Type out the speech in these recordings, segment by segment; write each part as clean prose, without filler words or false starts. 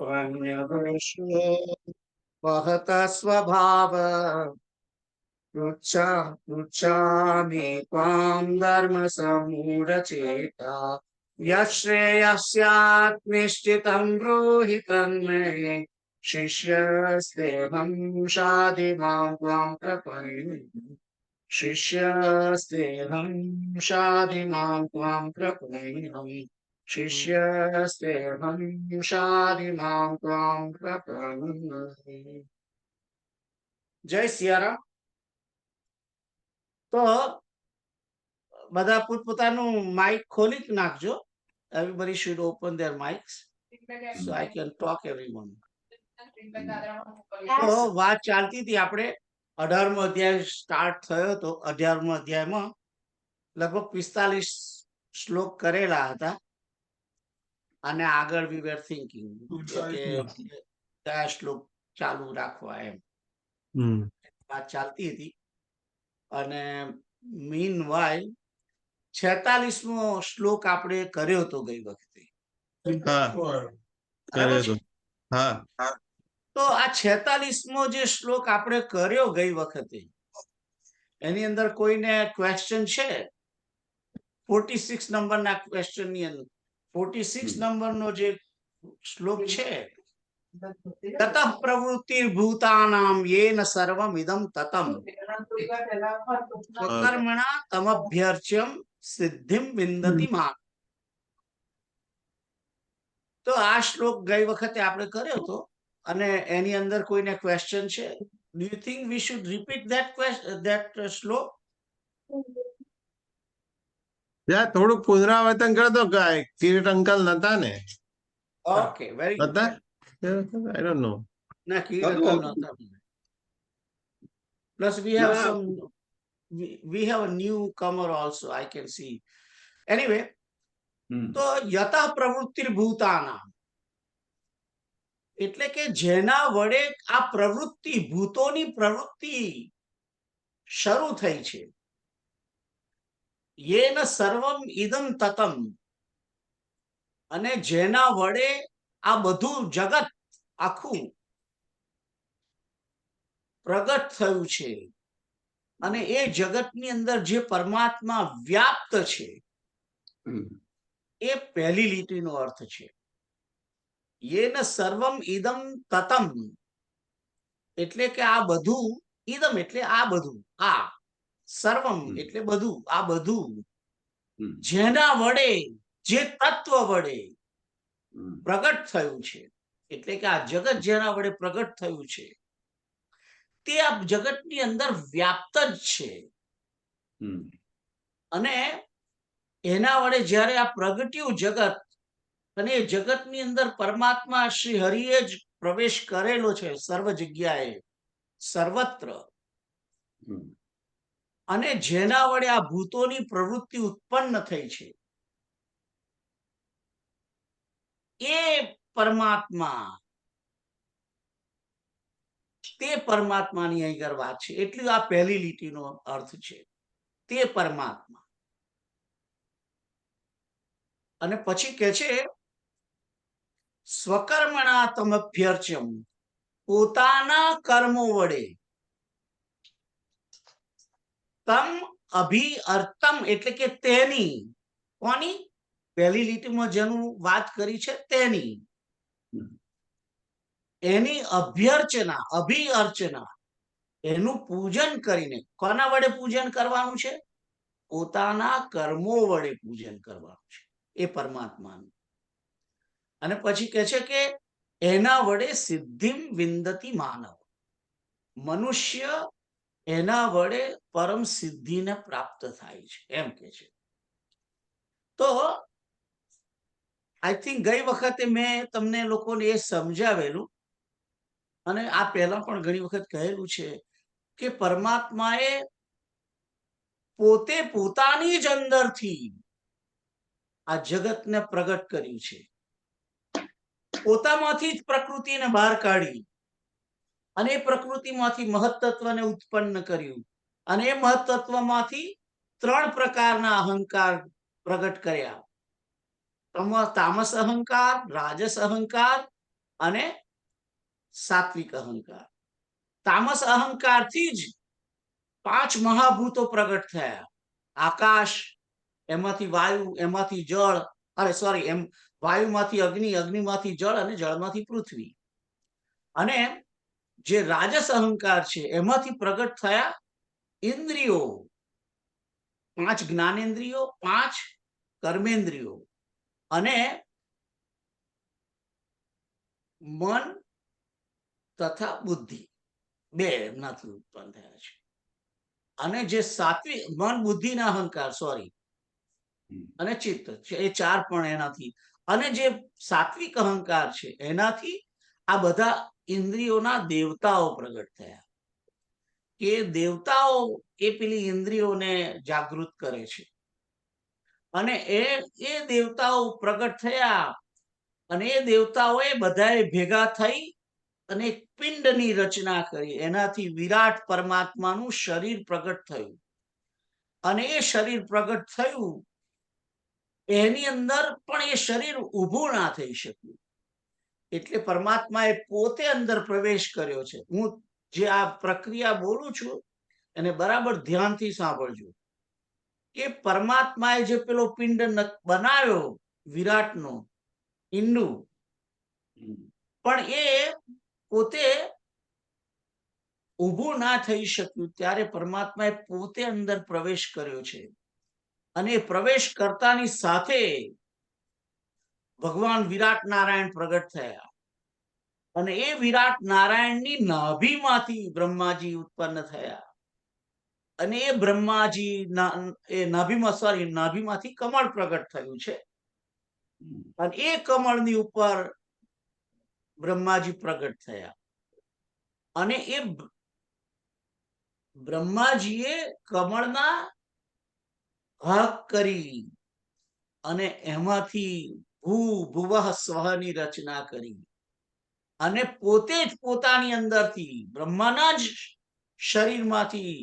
अन्यदृशो वहत स्वभाव पृच्छामि त्वां धर्म समूढचेता यश्रेयस्यात् निश्चितं ब्रूहि तन्मे शिष्यस्तेऽहं शाधि मां त्वां प्रपन्ने शिष्यस्तेऽहं शाधि मां त्वां प्रपन्ने शिष्यस्तेऽहं शाधि मां त्वां प्रपन्ने। जय सियाराम। तो બધા પોતપોતાનું માઇક ખોલી નાખજો. Everybody should open their mics so I can talk everyone. તો વાત ચાલતી હતી, આપણે 18મો અધ્યાય સ્ટાર્ટ થયો તો 18મો અધ્યાયમાં લગભગ 45 શ્લોક કરેલા હતા અને આગળ we were thinking કે કયા શ્લોક ચાલુ રાખવા એમ વાત ચાલતી હતી. અને meanwhile 46મો શ્લોક આપણે કર્યો તો ગઈ વખતે. તો આ 46મો જે શ્લોક આપણે કર્યો ગઈ વખતે એની અંદર કોઈને ક્વેશ્ચન છે? 46 નંબરના ક્વેશ્ચન ની અંદર 46 નંબરનો જે શ્લોક છે, તત પ્રવૃત્તિ ભૂતાનામ યેન સર્વમ ઇદમ તતમ સ્વકર્મણા તમભ્યર્ચ્યમ સિદ્ધિમ વિંદતિ માન. તો આ શ્લોક ગઈ વખતે આપણે કર્યો તો અને એની અંદર કોઈને ક્વેશ્ચન છે? Do you think we should repeat that શ્લોક? થોડુંક પુનરાવર્તન કરતો કાય કિરીટ અંકલ નતા ને? Okay, very good. I don't know. ના, કિરીટ અંકલ નતા. Plus we have a newcomer also, I can see. Anyway, તો યત પ્રવૃત્તિ ભૂતાના એટલે કે જેના વડે આ પ્રવૃત્તિ, ભૂતોની પ્રવૃત્તિ શરૂ થઈ છે. યેન સર્વમ ઇદમ તતમ, અને જેના વડે આ બધું જગત આખું પ્રગટ થયું છે. અને એ જગતની અંદર જે પરમાત્મા વ્યાપ્ત છે એ પહેલી લીટીનો અર્થ છે. યેન સર્વમ ઇદમ તતમ એટલે કે આ બધું, ઇદમ એટલે આ બધું, આ સર્વમ એટલે બધું, આ બધું જેના વડે, જે તત્વ વડે પ્રગટ થયું છે, એટલે કે આ જગત જેના વડે પ્રગટ થયું છે તે આ જગતની અંદર વ્યાપ્ત જ છે. અને એના વડે જ્યારે આ પ્રગટ્યું જગત, અને એ જગતની અંદર પરમાત્મા શ્રી હરિએ જ પ્રવેશ કરેલો છે સર્વ જગ્યાએ, સર્વત્ર. અને જેના વડે આ ભૂતોની પ્રવૃત્તિ ઉત્પન્ન થઈ છે એ પરમાત્મા, તે પરમાત્માની અહીં વાત છે. એટલી આ પહેલી લીટીનો અર્થ છે, તે પરમાત્મા. અને પછી કે છે સ્વકર્મણા તમભ્યર્ચ્યમ, પોતાના કર્મો વડે, તમ અભિઅર્તમ એટલે કે તેની, કોની? પહેલી લીટીમાં જેનું વાત કરી છે તેની, એની અભ્યર્ચના, અભિઅર્ચના, એનું પૂજન કરીને. કોના વડે પૂજન કરવાનું છે? પોતાના કર્મો વડે પૂજન કરવાનું છે એ પરમાત્માનું. અને પછી કહે છે કે એના વડે સિદ્ધિમ વિંદતિ માનવ, મનુષ્ય એના વડે પરમ સિદ્ધિને પ્રાપ્ત થાય છે એમ કે છે. તો આઈ થિંક ગઈ વખતે મેં તમને લોકોને એ સમજાવેલું, અને આ પહેલા પણ ઘણી વખત કહેલું છે કે પરમાત્માએ પોતે પોતાની જ અંદરથી આ જગતને પ્રગટ કર્યું છે. પોતામાંથી જ પ્રકૃતિને બહાર કાઢી અને એ પ્રકૃતિમાંથી મહત્તત્વને ઉત્પન્ન કર્યું. અને એ મહત્તત્વમાંથી 3 પ્રકારના અહંકાર પ્રગટ કર્યા: તામસ અહંકાર, રાજસ અહંકાર અને સાત્વિક અહંકાર. તામસ અહંકારથી જ 5 મહાભૂતો પ્રગટ થયા. આકાશ, એમાંથી વાયુ, એમાંથી જળ, વાયુમાંથી અગ્નિ, અગ્નિમાંથી જળ અને જળમાંથી પૃથ્વી. અને જે રાજસ અહંકાર છે એમાંથી પ્રગટ થયા ઇન્દ્રિયો, 5 જ્ઞાનેન્દ્રિયો, 5 કર્મેન્દ્રિયો અને મન તથા બુદ્ધિ, 2 એમનાથી ઉત્પન્ન થયા છે. અને જે સાત્વિક મન, બુદ્ધિ ના અહંકાર અને ચિત્ત છે, એ 4 પણ એનાથી. અને જે સાત્વિક અહંકાર છે એનાથી આ બધા ઇન્દ્રિયોના દેવતાઓ પ્રગટ થયા. કે દેવતાઓ એ પેલી ઇન્દ્રિયોને જાગૃત કરે છે. અને એ દેવતાઓ પ્રગટ થયા અને એ દેવતાઓએ બધાએ ભેગા થઈ અને એક પિંડની રચના કરી. એનાથી વિરાટ પરમાત્માનું શરીર પ્રગટ થયું. અને એ શરીર પ્રગટ થયું એની અંદર પણ એ શરીર ઊભું ના થઈ શક્યું. એટલે પરમાત્માએ પોતે અંદર પ્રવેશ કર્યો છે. હું જે આ પ્રક્રિયા બોલું છું એને બરાબર ધ્યાનથી સાંભળજો. કે પરમાત્માએ જે પેલો પિંડ બનાવ્યો વિરાટનો ઈંડું, પણ એ પોતે ઊભું ના થઈ શક્યું ત્યારે પરમાત્માએ પોતે અંદર પ્રવેશ કર્યો છે. અને પ્રવેશ કરતાની સાથે ભગવાન વિરાટ નારાયણ પ્રગટ થયા. અને એ વિરાટ નારાયણની નાભીમાંથી બ્રહ્માજી ઉત્પન્ન થયા. અને એ બ્રહ્માજી નાભીમાંથી કમળ પ્રગટ થયું છે. અને એ કમળની ઉપર બ્રહ્માજી પ્રગટ થયા. અને એ બ્રહ્માજીએ કમળના ભાગ કરી અને એમાંથી ભૂભુવઃ સ્વહની રચના કરી. અને પોતે જ પોતાની અંદરથી બ્રહ્માના જ શરીરમાંથી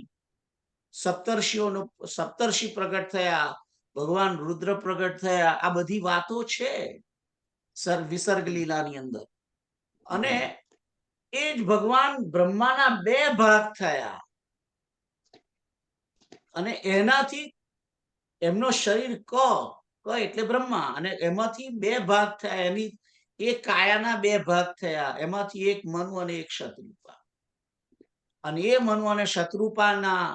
સપ્તર્ષિ પ્રગટ થયા, ભગવાન રુદ્ર પ્રગટ થયા. આ બધી વાતો છે વિસર્ગ લીલાની અંદર. અને એ જ ભગવાન બ્રહ્માના 2 ભાગ થયા અને એનાથી એમનો શરીર ક એટલે બ્રહ્મા, અને એમાંથી 2 ભાગ થયા. એની એક કાયાના 2 ભાગ થયા. એમાંથી એક મનુ અને એક શત્રુપા. અને એ મનુ અને શત્રુપાના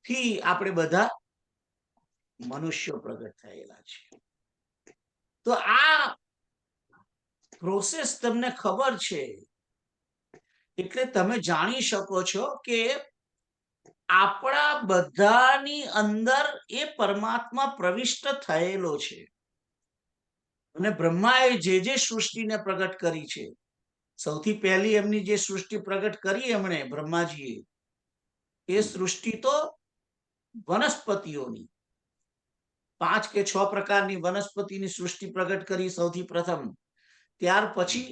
થી આપણે બધા મનુષ્યો પ્રગટ થયેલા છે. તો આ પ્રોસેસ તમને ખબર છે એટલે તમે જાણી શકો છો કે આપણા બધાની અંદર એ પરમાત્મા પ્રવિષ્ટ થયેલો છે. અને બ્રહ્માએ જે સૃષ્ટિને પ્રગટ કરી છે, સૌથી પહેલી એમની જે સૃષ્ટિ પ્રગટ કરી એમણે બ્રહ્માજીએ, એ સૃષ્ટિ તો વનસ્પતિઓની 5 કે 6 પ્રકારની વનસ્પતિની સૃષ્ટિ પ્રગટ કરી સૌથી પ્રથમ. ત્યાર પછી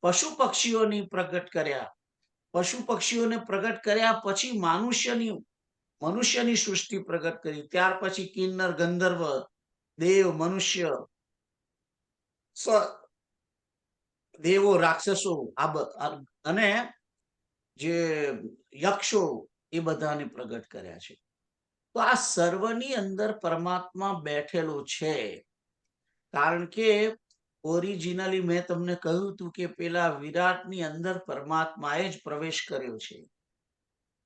પશુ પક્ષીઓની પ્રગટ કર્યા. પશુ પક્ષીઓને પ્રગટ કર્યા પછી મનુષ્યની સૃષ્ટિ પ્રગટ કરી. ત્યાર પછી કિન્નર, ગંધર્વ, દેવ, મનુષ્ય, દેવો, રાક્ષસો અને જે યક્ષો, એ બધાને પ્રગટ કર્યા છે. તો આ સર્વની અંદર પરમાત્મા બેઠેલો છે. કારણ કે ઓરિજિનલી મેં તમને કહ્યું હતું કે પેલા વિરાટની અંદર પરમાત્માએ જ પ્રવેશ કર્યો છે.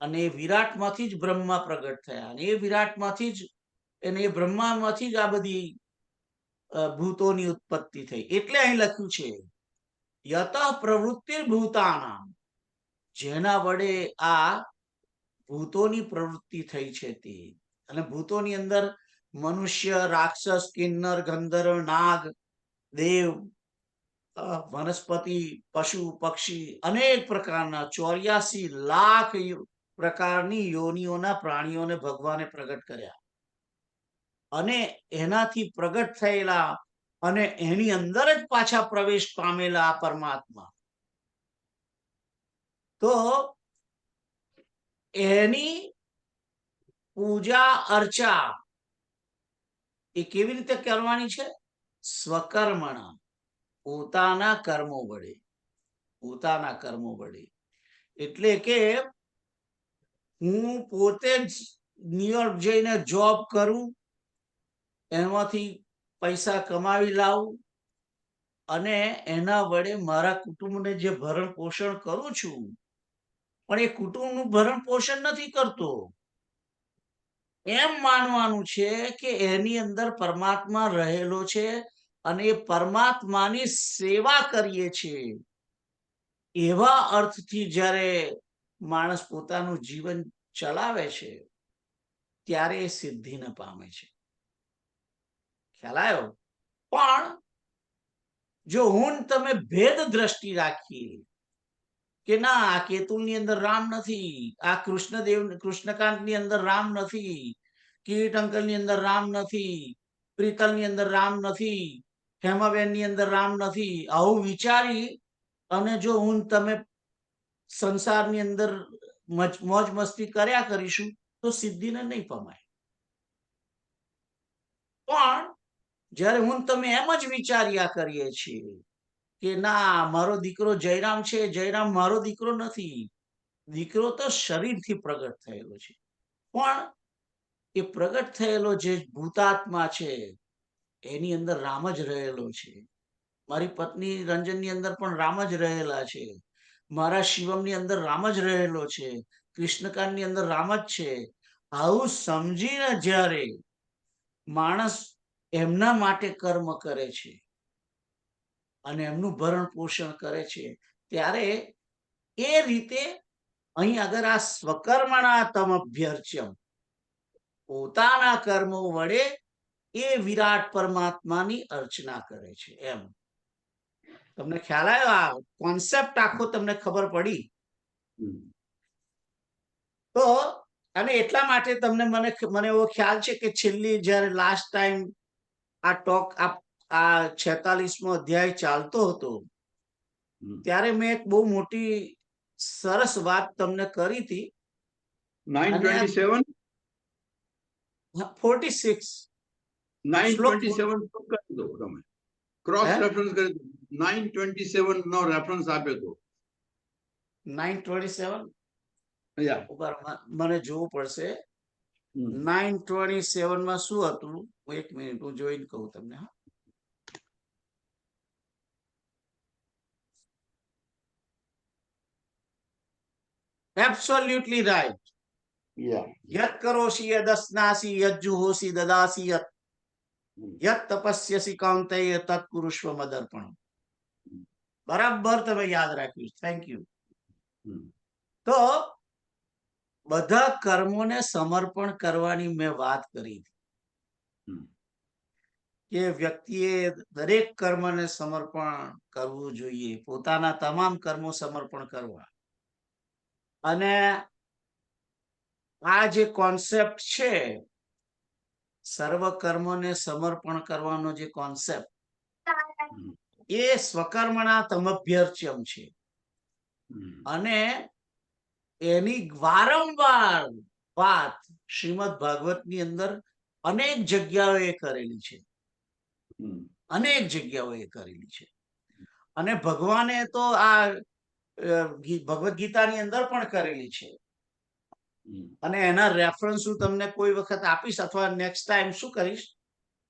અને એ વિરાટમાંથી જ બ્રહ્મા પ્રગટ થયા. અને એ વિરાટમાંથી જ એ બ્રહ્મામાંથી જ આ બધી ભૂતોની ઉત્પત્તિ થઈ. એટલે અહીં લખ્યું છે યત પ્રવૃત્તિ ભૂતાનામ, જેના વડે આ ભૂતોની પ્રવૃત્તિ થઈ છે તે. અને ભૂતોની અંદર મનુષ્ય, રાક્ષસ, કિન્નર, ગંધર્વ, નાગ, દેવ, વનસ્પતિ, પશુ, પક્ષી, અનેક પ્રકારના 84 લાખ પ્રકારની યોનિઓના પ્રાણીઓને ભગવાને પ્રગટ કર્યા. અને એનાથી પ્રગટ થયેલા અને એની અંદર જ પાછા પ્રવેશ પામેલા આ પરમાત્મા, તો એની પૂજા અર્ચા એ કેવી રીતે કરવાની છે? સ્વકર્મણા, પોતાના કર્મો વડે. પોતાના કર્મો વડે. એટલે કે હું પોતે જ ન્યુયોર્ક જઈને જોબ કરું, એમાંથી પૈસા કમાવી લાવું અને એના વડે મારા કુટુંબને જે ભરણ પોષણ કરું છું, પણ એ કુટુંબનું ભરણ પોષણ નથી કરતો. એમ માનવાનું છે કે એની અંદર પરમાત્મા રહેલો છે અને એ પરમાત્માની સેવા કરીએ છીએ. એવા અર્થથી જ્યારે માણસ પોતાનું જીવન ચલાવે છે ત્યારે એ સિદ્ધિને પામે છે. ખ્યાલ આવ્યો? પણ જો હું ને તમે ભેદ દ્રષ્ટિ રાખીએ કે ના, આ કેતુલની અંદર રામ નથી, આ કૃષ્ણકાંતની અંદર રામ નથી, કિરીટ અંકલની અંદર રામ નથી, પ્રીતલની અંદર રામ નથી, હેમાબેનની અંદર રામ નથી, આવું વિચારી અને જો હું ને તમે સંસારની અંદર મોજ મસ્તી કર્યા કરીશું તો સિદ્ધિને નહીં પમાય. પણ જ્યારે હું ને તમે એમ જ વિચાર્યા કરીએ છીએ કે ના, મારો દીકરો જયરામ છે, જયરામ મારો દીકરો નથી, દીકરો તો શરીરથી પ્રગટ થયેલો છે, પણ એ પ્રગટ થયેલો જે ભૂતાત્મા છે એની અંદર રામ જ રહેલો છે. મારી પત્ની રંજનની અંદર પણ રામ જ રહેલા છે, મારા શિવમની અંદર રામ જ રહેલો છે, કૃષ્ણકાંતની અંદર રામ જ છે. આવું સમજીને જ્યારે માણસ એમના માટે કર્મ કરે છે અને એમનું ભરણ પોષણ કરે છે ત્યારે એ રીતે અહીં અગર આ સ્વકર્મણા તમ અભ્યર્ચ્યમ, પોતાના કર્મો વડે એ વિરાટ પરમાત્માની અર્ચના કરે છે. એમ તમને ખ્યાલ આવ્યો? આ કોન્સેપ્ટ આખો તમને ખબર પડી? તો અને એટલા માટે તમને મને એવો ખ્યાલ છે કે છેલ્લી જ્યારે લાસ્ટ ટાઈમ આ ટોક આ 46મો અધ્યાય ચાલતો હતો ત્યારે મેં એક બહુ મોટી સરસ વાત તમને કરી હતી. 927 46 927 કરી દો તમે, ક્રોસ રેફરન્સ કરી દો. 927 નો રેફરન્સ આપ્યો તો 927 યા ઉપર મને જોવું પડશે. 927 માં શું હતું? એક મિનિટ, હું જોઈને કહું તમને. Absolutely right. યા યત કરોષી યદસ્નાસી યજ્જુહોષી દદાસી યત તપસ્યસી કાંતેય તત્પુરુષવ મદર્પણ. બરાબર તમે યાદ રાખ્યું. Thank you. તો બધા કર્મોને સમર્પણ કરવાની મેં વાત કરી કે વ્યક્તિએ દરેક કર્મને સમર્પણ કરવું જોઈએ, પોતાના તમામ કર્મો સમર્પણ કરવા. અને આ જે કોન્સેપ્ટ છે સર્વ કર્મોને સમર્પણ કરવાનો જે કોન્સેપ્ટ એ સ્વકર્મણા તમભ્યર્ચ્યમ છે અને એની વારંવાર વાત શ્રીમદ ભાગવતની અંદર અનેક જગ્યાઓએ કરેલી છે, અનેક જગ્યાઓએ કરેલી છે. અને ભગવાને તો આ ભગવદ ગીતાની અંદર પણ કરેલી છે. અને એના રેફરન્સ હું તમને કોઈ વખત આપીશ અથવા નેક્સ્ટ ટાઈમ શું કરીશ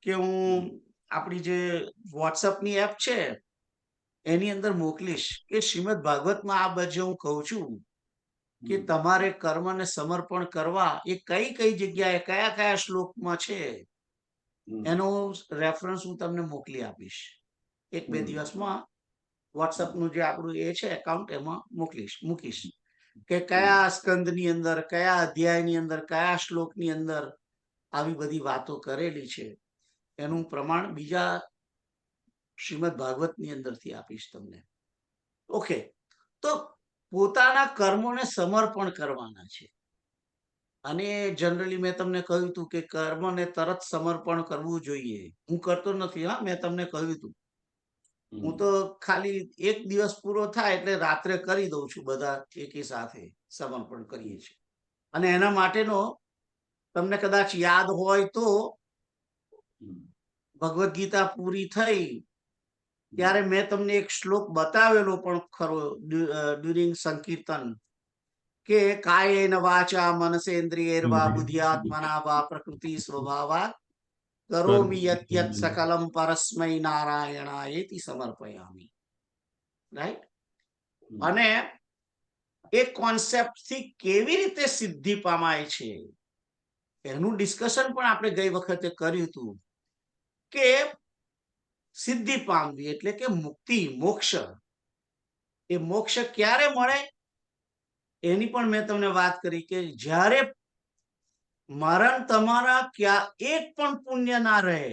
કે હું આપણી જે વોટ્સઅપની એપ છે એની અંદર મોકલીશ કે શ્રીમદ ભાગવતમાં આ બધે હું કહું છું કે તમારે કર્મને સમર્પણ કરવા એ કઈ કઈ જગ્યાએ કયા કયા શ્લોકમાં છે એનો રેફરન્સ હું તમને મોકલી આપીશ. એક બે દિવસમાં વોટ્સઅપનું જે આપણું એ છે એકાઉન્ટ એમાં મૂકીશ કે કયા સ્કંદની અંદર, કયા અધ્યાયની અંદર, કયા શ્લોકની અંદર આવી બધી વાતો કરેલી છે એનું પ્રમાણ બીજા શ્રીમદ ભાગવતની અંદરથી આપીશ તમને. ઓકે, તો પોતાના કર્મોને સમર્પણ કરવાના છે. અને જનરલી મેં તમને કહ્યું હતું કે કર્મને તરત સમર્પણ કરવું જોઈએ. હું કરતો નથી. હા, મેં તમને કહ્યું હતું હું તો ખાલી એક દિવસ પૂરો થાય એટલે રાત્રે કરી દઉં છું, બધા એકી સાથે સમર્પણ કરીએ છીએ. અને એના માટેનો તમને કદાચ યાદ હોય તો ભગવદ ગીતા પૂરી થઈ ત્યારે મેં તમને એક શ્લોક બતાવેલો પણ ખરો ડ્યુરિંગ સંકીર્તન કે કાયેન વાચા મનસેન્દ્રિયૈર્વા બુદ્ધ્યાત્મના વા પ્રકૃતિ સ્વભાવાત કરોમિ યત યત સકલમ પરસ્મૈ નારાયણાયેતિ સમર્પયામિ. રાઈટ? અને એ કોન્સેપ્ટ થી કેવી રીતે સિદ્ધિ પામાય છે એનું ડિસ્કશન પણ આપણે ગઈ વખતે કર્યું હતું કે સિદ્ધિ પામવી એટલે કે મુક્તિ, મોક્ષ. એ મોક્ષ ક્યારે મળે એની પણ મેં તમને વાત કરી કે જ્યારે મરણ તમારા ક્યાં એક પણ પુણ્ય ના રહે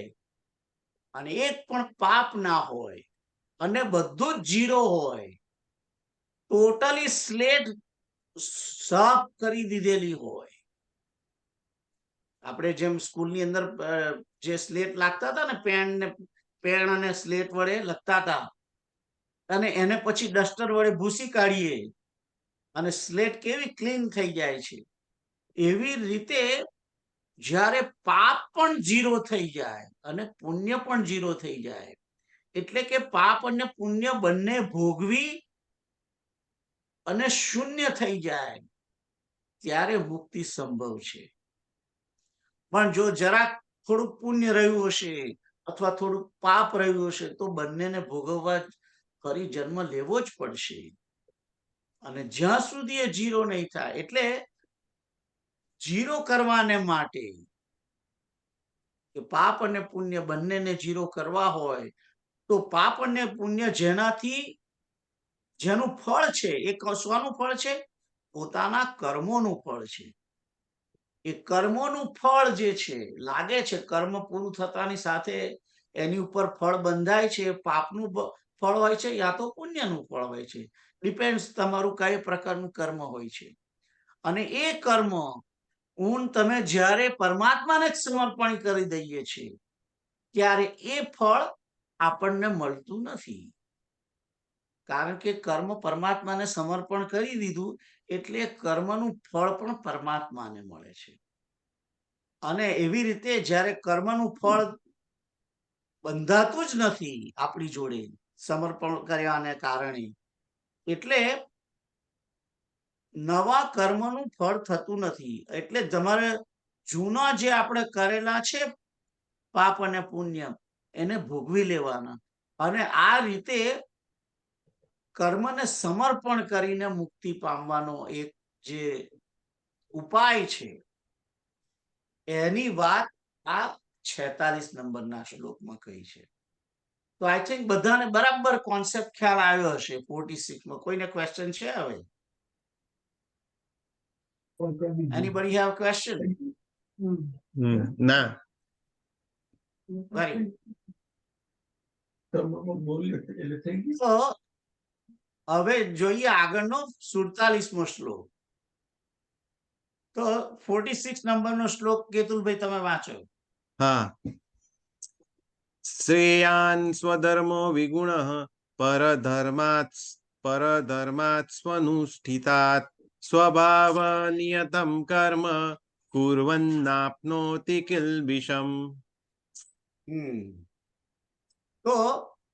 અને એક પણ પાપ ના હોય અને બધું જ જીરો હોય, ટોટલી સ્લેટ સાફ કરી દીધેલી હોય. આપણે જેમ સ્કૂલની અંદર જે સ્લેટ લાગતા હતા ને, પેન અને સ્લેટ વડે લખતા હતા અને એને પછી ડસ્ટર વડે ભૂસી કાઢીએ અને સ્લેટ કેવી ક્લીન થઈ જાય છે, એવી રીતે જ્યારે પાપ પણ જીરો થઈ જાય અને પુણ્ય પણ જીરો થઈ જાય, એટલે કે પાપ અને પુણ્ય બંને ભોગવી અને શૂન્ય થઈ જાય, ત્યારે મુક્તિ સંભવ છે. પણ જો જરાક થોડુંક પુણ્ય રહ્યું હશે અથવા થોડુંક પાપ રહ્યું હશે તો બંનેને ભોગવવા ફરી જન્મ લેવો જ પડશે. અને જ્યાં સુધી એ જીરો નહીં થાય, એટલે જીરો કરવાને માટે કે પાપ અને પુણ્ય બંનેને જીરો કરવા હોય તો પાપ અને પુણ્ય જેનું ફળ છે એ શોનું ફળ છે? પોતાના કર્મોનું ફળ છે. એ કર્મોનું ફળ જે છે, લાગે છે કર્મ પૂરું થતાની સાથે એની ઉપર ફળ બંધાય છે, પાપનું ફળ હોય છે યા તો પુણ્યનું ફળ હોય છે, ડિપેન્ડ્સ તમારું કઈ પ્રકારનું કર્મ હોય છે. અને એ કર્મ તમે જ્યારે પરમાત્માને જ સમર્પણ કરી દઈએ છીએ ત્યારે એ ફળ આપણને મળતું નથી, કારણ કે કર્મ પરમાત્માને સમર્પણ કરી દીધું એટલે કર્મનું ફળ પણ પરમાત્માને મળે છે. અને એવી રીતે જ્યારે કર્મનું ફળ બંધાતું જ નથી આપણી જોડે સમર્પણ કર્યાને કારણે, એટલે નવા કર્મનું ફળ થતું નથી. એટલે તમારે જૂના જે આપણે કરેલા છે પાપ અને પુણ્ય એને ભોગવી લેવાના અને આ રીતે કર્મને સમર્પણ કરીને મુક્તિ પામવાનો એક જે ઉપાય છે એની વાત આ 46 નંબરના શ્લોકમાં કહી છે. તો આઈ થિંક બધાને બરાબર કોન્સેપ્ટ ખ્યાલ આવ્યો હશે 46માં. કોઈને ક્વેશ્ચન છે? હવે anybody have a question? ના. Very. તો હવે જોઈએ આગળનો 47મો શ્લોક. તો 46 નંબરનો શ્લોક કેતુલભાઈ તમે વાંચો. હા. શ્રેયાન સ્વધર્મો વિગુણઃ પરધર્માत् સ્વનુષ્ઠિતાत् સ્વભાવ નિયતમ કર્મ કુર્વન્નાપ્નોતિ કિલ્બિષમ. તો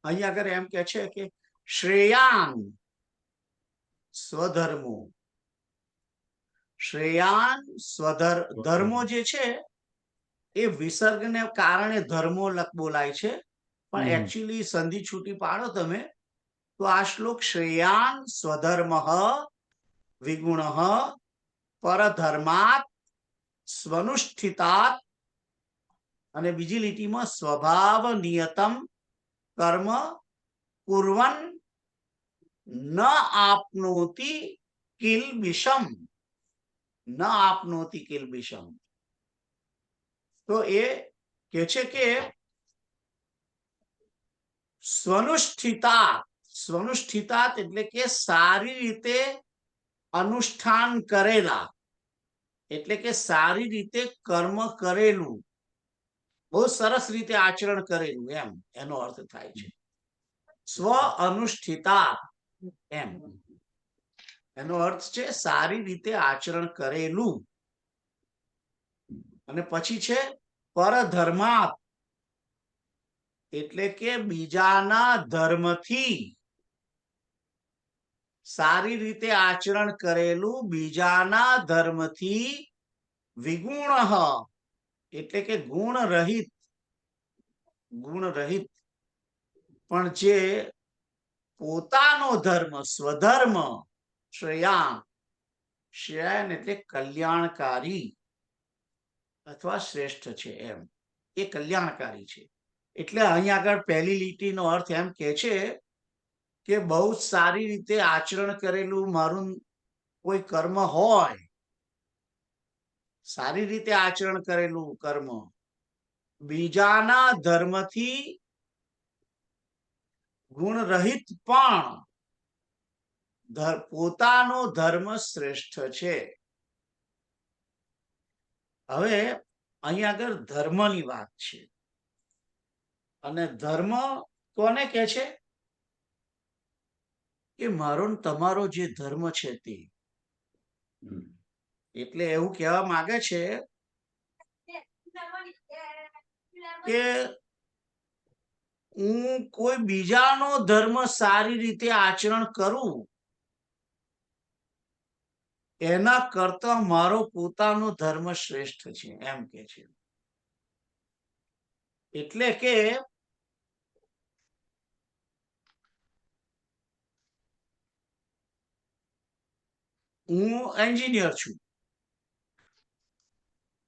અહીંયા આગળ એમ કે છે કે શ્રેયાન સ્વધર્મો, શ્રેયાન ધર્મો જે છે એ વિસર્ગને કારણે ધર્મો બોલાય છે, પણ એકચ્યુઅલી સંધિ છૂટી પાડો તમે તો આ શ્લોક શ્રેયાન સ્વધર્મ વિગુણ પરધર્માત સ્વનુષ્ઠિતાત અને બીજી લીટીમાં સ્વભાવ નિયતમ કર્મ કુર્વન ન આપનોતિ કિલ્બિષમ. ન આપનોતિ કિલ્બિષમ. તો એ કે છે કે સ્વનુષ્ઠિતાત એટલે કે સારી રીતે અનુષ્ઠાન કરેલા, એટલે કે સારી રીતે કર્મ કરેલું, બહુ સરસ રીતે આચરણ કરેલું એમ એનો અર્થ થાય છે. સ્વ અનુષ્ઠિતા એમ એનો અર્થ છે સારી રીતે આચરણ કરેલું. અને પછી છે પરધર્માત, એટલે કે બીજાના ધર્મથી સારી રીતે આચરણ કરેલું બીજાના ધર્મથી વિગુણ એટલે કે ગુણ રહિત પણ જે પોતાનો ધર્મ સ્વધર્મ શ્રેયાન એટલે કલ્યાણકારી અથવા શ્રેષ્ઠ છે એમ એ કલ્યાણકારી છે એટલે અહીં આગળ પહેલી લીટીનો અર્થ એમ કે છે કે બહુ જ સારી રીતે આચરણ કરેલું મારું કોઈ કર્મ હોય, સારી રીતે આચરણ કરેલું કર્મ બીજાના ધર્મથી ગુણરહિત પણ પોતાનો ધર્મ શ્રેષ્ઠ છે. હવે અહીં આગળ ધર્મની વાત છે અને ધર્મ કોને કે છે કે મારો ને તમારો જે ધર્મ છે તે એટલે એવું કહેવા માંગે છે કે હું કોઈ બીજાનો ધર્મ સારી રીતે આચરણ કરું એના કરતા મારો પોતાનો ધર્મ શ્રેષ્ઠ છે એમ કે છે. એટલે કે હું એન્જિનિયર છું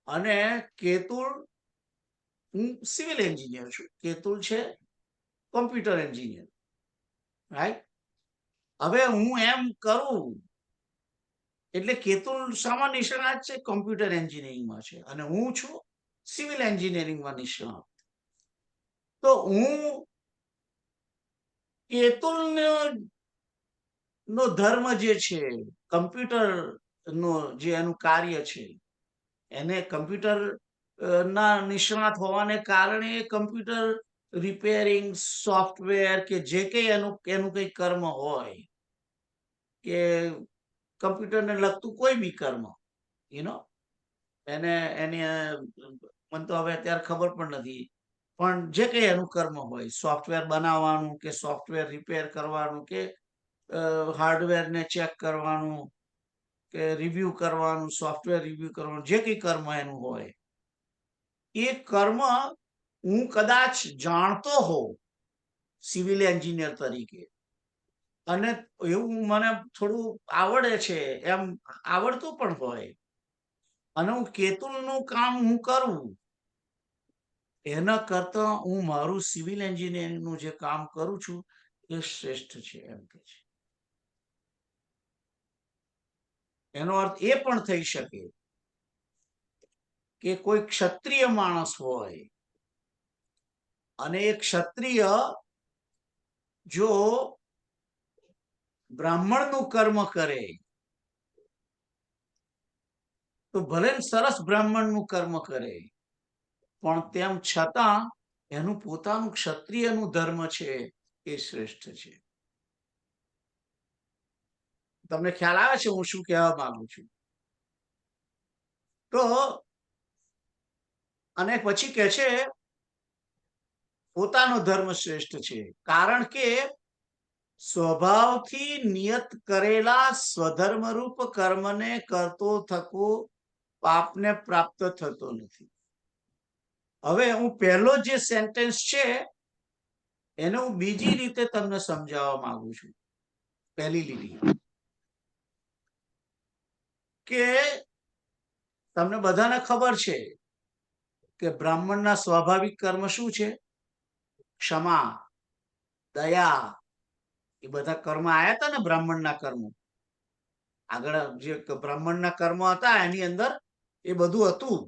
અને કેતુલ હું સિવિલ એન્જિનિયર છું, કેતુલ છે કોમ્પ્યુટર એન્જિનિયર, રાઈટ? હવે હું એમ કરું એટલે કેતુલ શામાં નિષ્ણાત છે? કોમ્પ્યુટર એન્જિનિયરિંગમાં છે અને હું છું સિવિલ એન્જિનિયરિંગમાં નિષ્ણાત. તો હું કેતુલ નો ધર્મ જે છે, કમ્પ્યુટર નો જે એનું કાર્ય છે, એને કમ્પ્યુટર ના નિષ્ણાત હોવાને કારણે કમ્પ્યુટર રિપેરિંગ સોફ્ટવેર કે જે કંઈ એનું કંઈ કર્મ હોય કે કમ્પ્યુટરને લગતું કોઈ બી કર્મ એને મને તો હવે અત્યારે ખબર પણ નથી, પણ જે કંઈ એનું કર્મ હોય સોફ્ટવેર બનાવવાનું કે સોફ્ટવેર રિપેર કરવાનું કે હાર્ડવેરને ચેક કરવાનું કે રિવ્યુ કરવાનું, સોફ્ટવેર રિવ્યુ કરવાનું, જે કંઈ કર્મ એનું હોય એ કર્મ હું કદાચ જાણતો હોઉં સિવિલ એન્જિનિયર તરીકે અને એવું મને થોડું આવડે છે એમ આવડતું પણ હોય અને હું કેતુલનું કામ હું કરું એના કરતા હું મારું સિવિલ એન્જિનિયરિંગનું જે કામ કરું છું એ શ્રેષ્ઠ છે એમ કે છે. એનો અર્થ એ પણ થઈ શકે કે કોઈ ક્ષત્રિય માણસ હોય અને એ ક્ષત્રિય જો બ્રાહ્મણનું કર્મ કરે તો ભલે સરસ બ્રાહ્મણનું કર્મ કરે પણ તેમ છતાં એનું પોતાનું ક્ષત્રિયનું ધર્મ છે એ શ્રેષ્ઠ છે. તમને ખ્યાલ આવે છે હું શું કહેવા માંગુ છું? તો અને પછી કે છે પોતાનો ધર્મ શ્રેષ્ઠ છે કારણ કે સ્વભાવથી નિયત કરેલા સ્વધર્મરૂપ કર્મને કરતો થકો પાપને પ્રાપ્ત થતો નથી. હવે હું પહેલો જે સેન્ટેન્સ છે એને હું બીજી રીતે તમને સમજાવવા માંગુ છું. પહેલી લીટી કે તમને બધાને ખબર છે કે બ્રાહ્મણના સ્વાભાવિક કર્મ શું છે? ક્ષમા, દયા, એ બધા કર્મ આયા હતા ને બ્રાહ્મણના કર્મો. આગળ જે બ્રાહ્મણના કર્મ હતા એની અંદર એ બધું હતું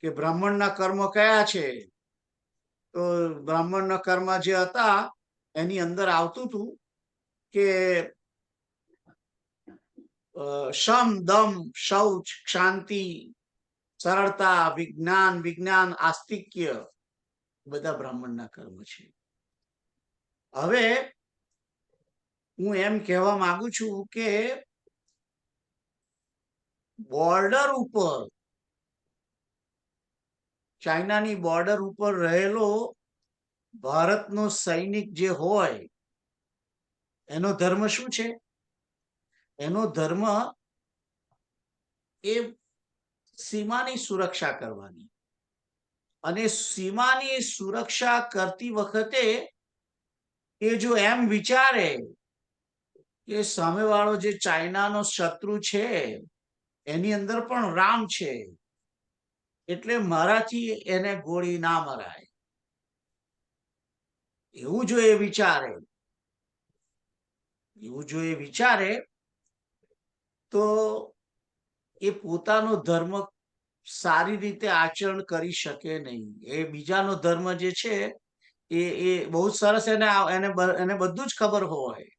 કે બ્રાહ્મણના કર્મ કયા છે? તો બ્રાહ્મણના કર્મ જે હતા એની અંદર આવતું હતું કે શમ, દમ, શૌચ, શાંતિ, સરળતા, વિજ્ઞાન, આસ્તિક્ય, બધા બ્રાહ્મણના કર્મ છે. હવે હું એમ કહેવા માંગુ છું કે બોર્ડર ઉપર, ચાઇનાની બોર્ડર ઉપર રહેલો ભારતનો સૈનિક જે હોય એનો ધર્મ શું છે? એનો ધર્મ એ સીમાની સુરક્ષા કરવાની, અને સીમાની સુરક્ષા કરતી વખતે એ જો એમ વિચારે કે સામેવાળો જે ચાઇનાનો શત્રુ છે એની અંદર પણ રામ છે, એટલે મારાથી એને ગોળી ના મરાય, એવું જો એ વિચારે, તો એ પોતાનો ધર્મ સારી રીતે આચરણ કરી શકે નહીં. એ બીજાનો ધર્મ જે છે એ બહુ સરસ, એને બધું જ ખબર હોય,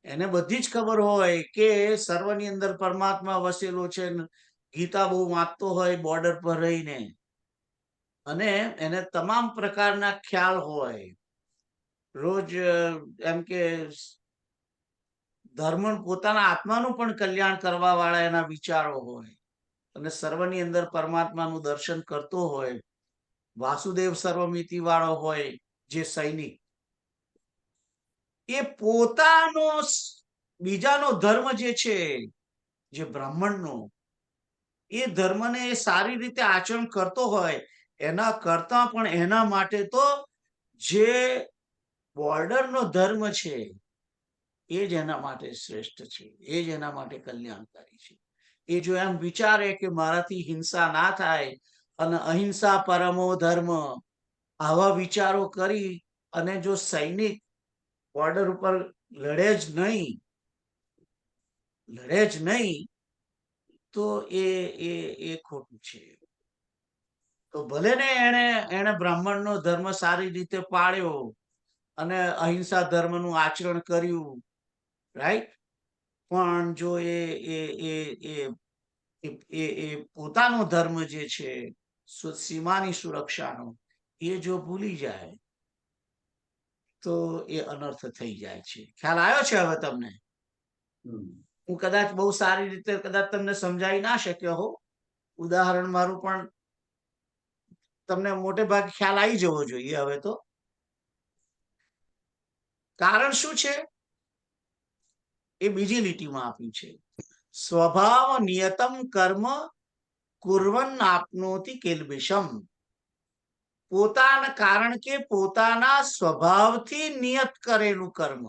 એને બધી જ ખબર હોય કે સર્વની અંદર પરમાત્મા વસેલો છે. ગીતા બહુ વાંચતો હોય બોર્ડર પર રહીને, અને એને તમામ પ્રકારના ખ્યાલ હોય. રોજ એમ કે ધર્મ પોતાના આત્માનું પણ કલ્યાણ કરવા વાળા એના વિચારો હોય, અને સર્વની અંદર પરમાત્માનું દર્શન કરતો હોય, વાસુદેવ સર્વમિતિ વાળો હોય જે સૈનિક, એ પોતાનો બીજાનો ધર્મ જે છે, જે બ્રાહ્મણનો, એ ધર્મને એ સારી રીતે આચરણ કરતો હોય, એના કરતા પણ એના માટે તો જે બોર્ડરનો ધર્મ છે એ જ એના માટે શ્રેષ્ઠ છે, એ જ એના માટે કલ્યાણકારી છે. એ જો એમ વિચારે કે મારાથી હિંસા ના થાય અને અહિંસા પરમો ધર્મ, આવા વિચારો કરી અને જો સૈનિક બોર્ડર ઉપર લડે જ નહીં, તો એ ખોટું છે. તો ભલે ને એને બ્રાહ્મણનો ધર્મ સારી રીતે પાળ્યો અને અહિંસા ધર્મનું આચરણ કર્યું, રાઈટ, પણ જો એ પોતાનો ધર્મ જે છે સીમાની સુરક્ષાનો, એ જો ભૂલી જાય તો એ અનર્થ થઈ જાય છે. ખ્યાલ આવ્યો છે હવે તમને? હું કદાચ બહુ સારી રીતે કદાચ તમને સમજાવી ના શક્યો હો, ઉદાહરણ મારું, પણ તમને મોટે ભાગે ખ્યાલ આવી જવો જોઈએ હવે તો. કારણ શું છે એ બીજી લીટીમાં આપ્યું છે. સ્વભાવ નિયતમ કર્મ કુર્વન આપનોતિ કિલ્બિષમ. કારણ કે પોતાના સ્વભાવથી નિયત કરેલું કર્મ,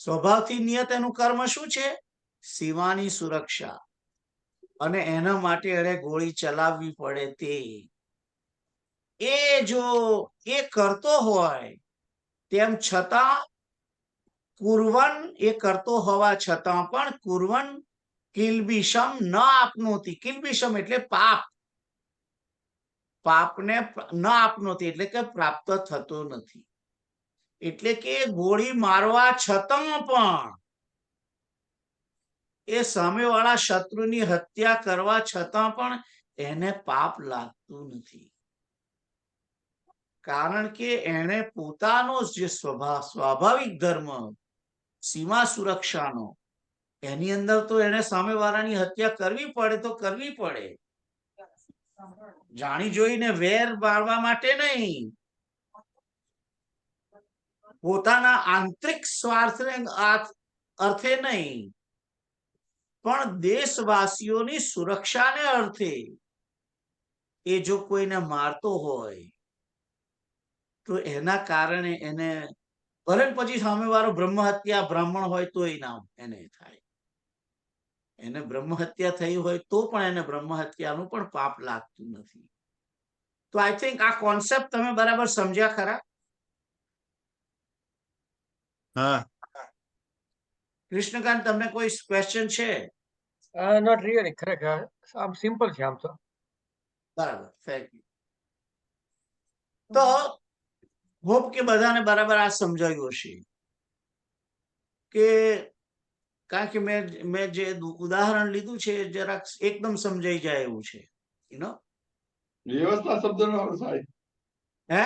સ્વભાવથી નિયત એનું કર્મ શું છે? સીમાની સુરક્ષા, અને એના માટે એને ગોળી ચલાવવી પડે તે. એ જો એ કરતો હોય તેમ છતાં કુર્વન, એ કરતો હોવા છતાં પણ કુર્વન કિલ્બિષમ ન આપનોતિ. કિલ્બિષમ એટલે પાપ, પાપને ન આપનોતિ એટલે કે પ્રાપ્ત થતો નથી. એટલે કે ગોળી મારવા છતાં પણ, એ સામેવાળા શત્રુની હત્યા કરવા છતાં પણ એને પાપ લાગતું નથી. કારણ કે એને પોતાનો જે સ્વાભાવિક ધર્મ સીમા સુરક્ષાનો, એની અંદર તો એને સામેવાળાની હત્યા કરવી પડે તો કરવી પડે, જાણી જોઈને વેર બાળવા માટે નહીં, પોતાના આંતરિક સ્વાર્થને અર્થે નહીં, પણ દેશવાસીઓની સુરક્ષાને અર્થે એ જો કોઈને મારતો હોય તો એના કારણે એને, ભલે પછી સામેવાળો બ્રહ્મ હત્યા બ્રાહ્મણ હોય તો ના એને થાય, એને બ્રહ્મ હત્યા થઈ હોય તો પણ એને બ્રહ્મ હત્યાનું પણ પાપ લાગતું નથી. તો આઈ થિંક આ કોન્સેપ્ટ તમે બરાબર સમજ્યા ખરા? હા. કૃષ્ણકાંત, તમને કોઈ ક્વેશ્ચન છે? નોટ રિયલી, ખરેખર આમ સિમ્પલ છે આમ તો. બરાબર, થેન્ક યુ. તો હોપ કે બધાને બરાબર આ સમજાયું હશે કે, કારણ કે મેં જે ઉદાહરણ લીધું છે જરાક એકદમ સમજાઈ જાય એવું છે. વ્યવસ્થા શબ્દનો અર્થ થાય, હે,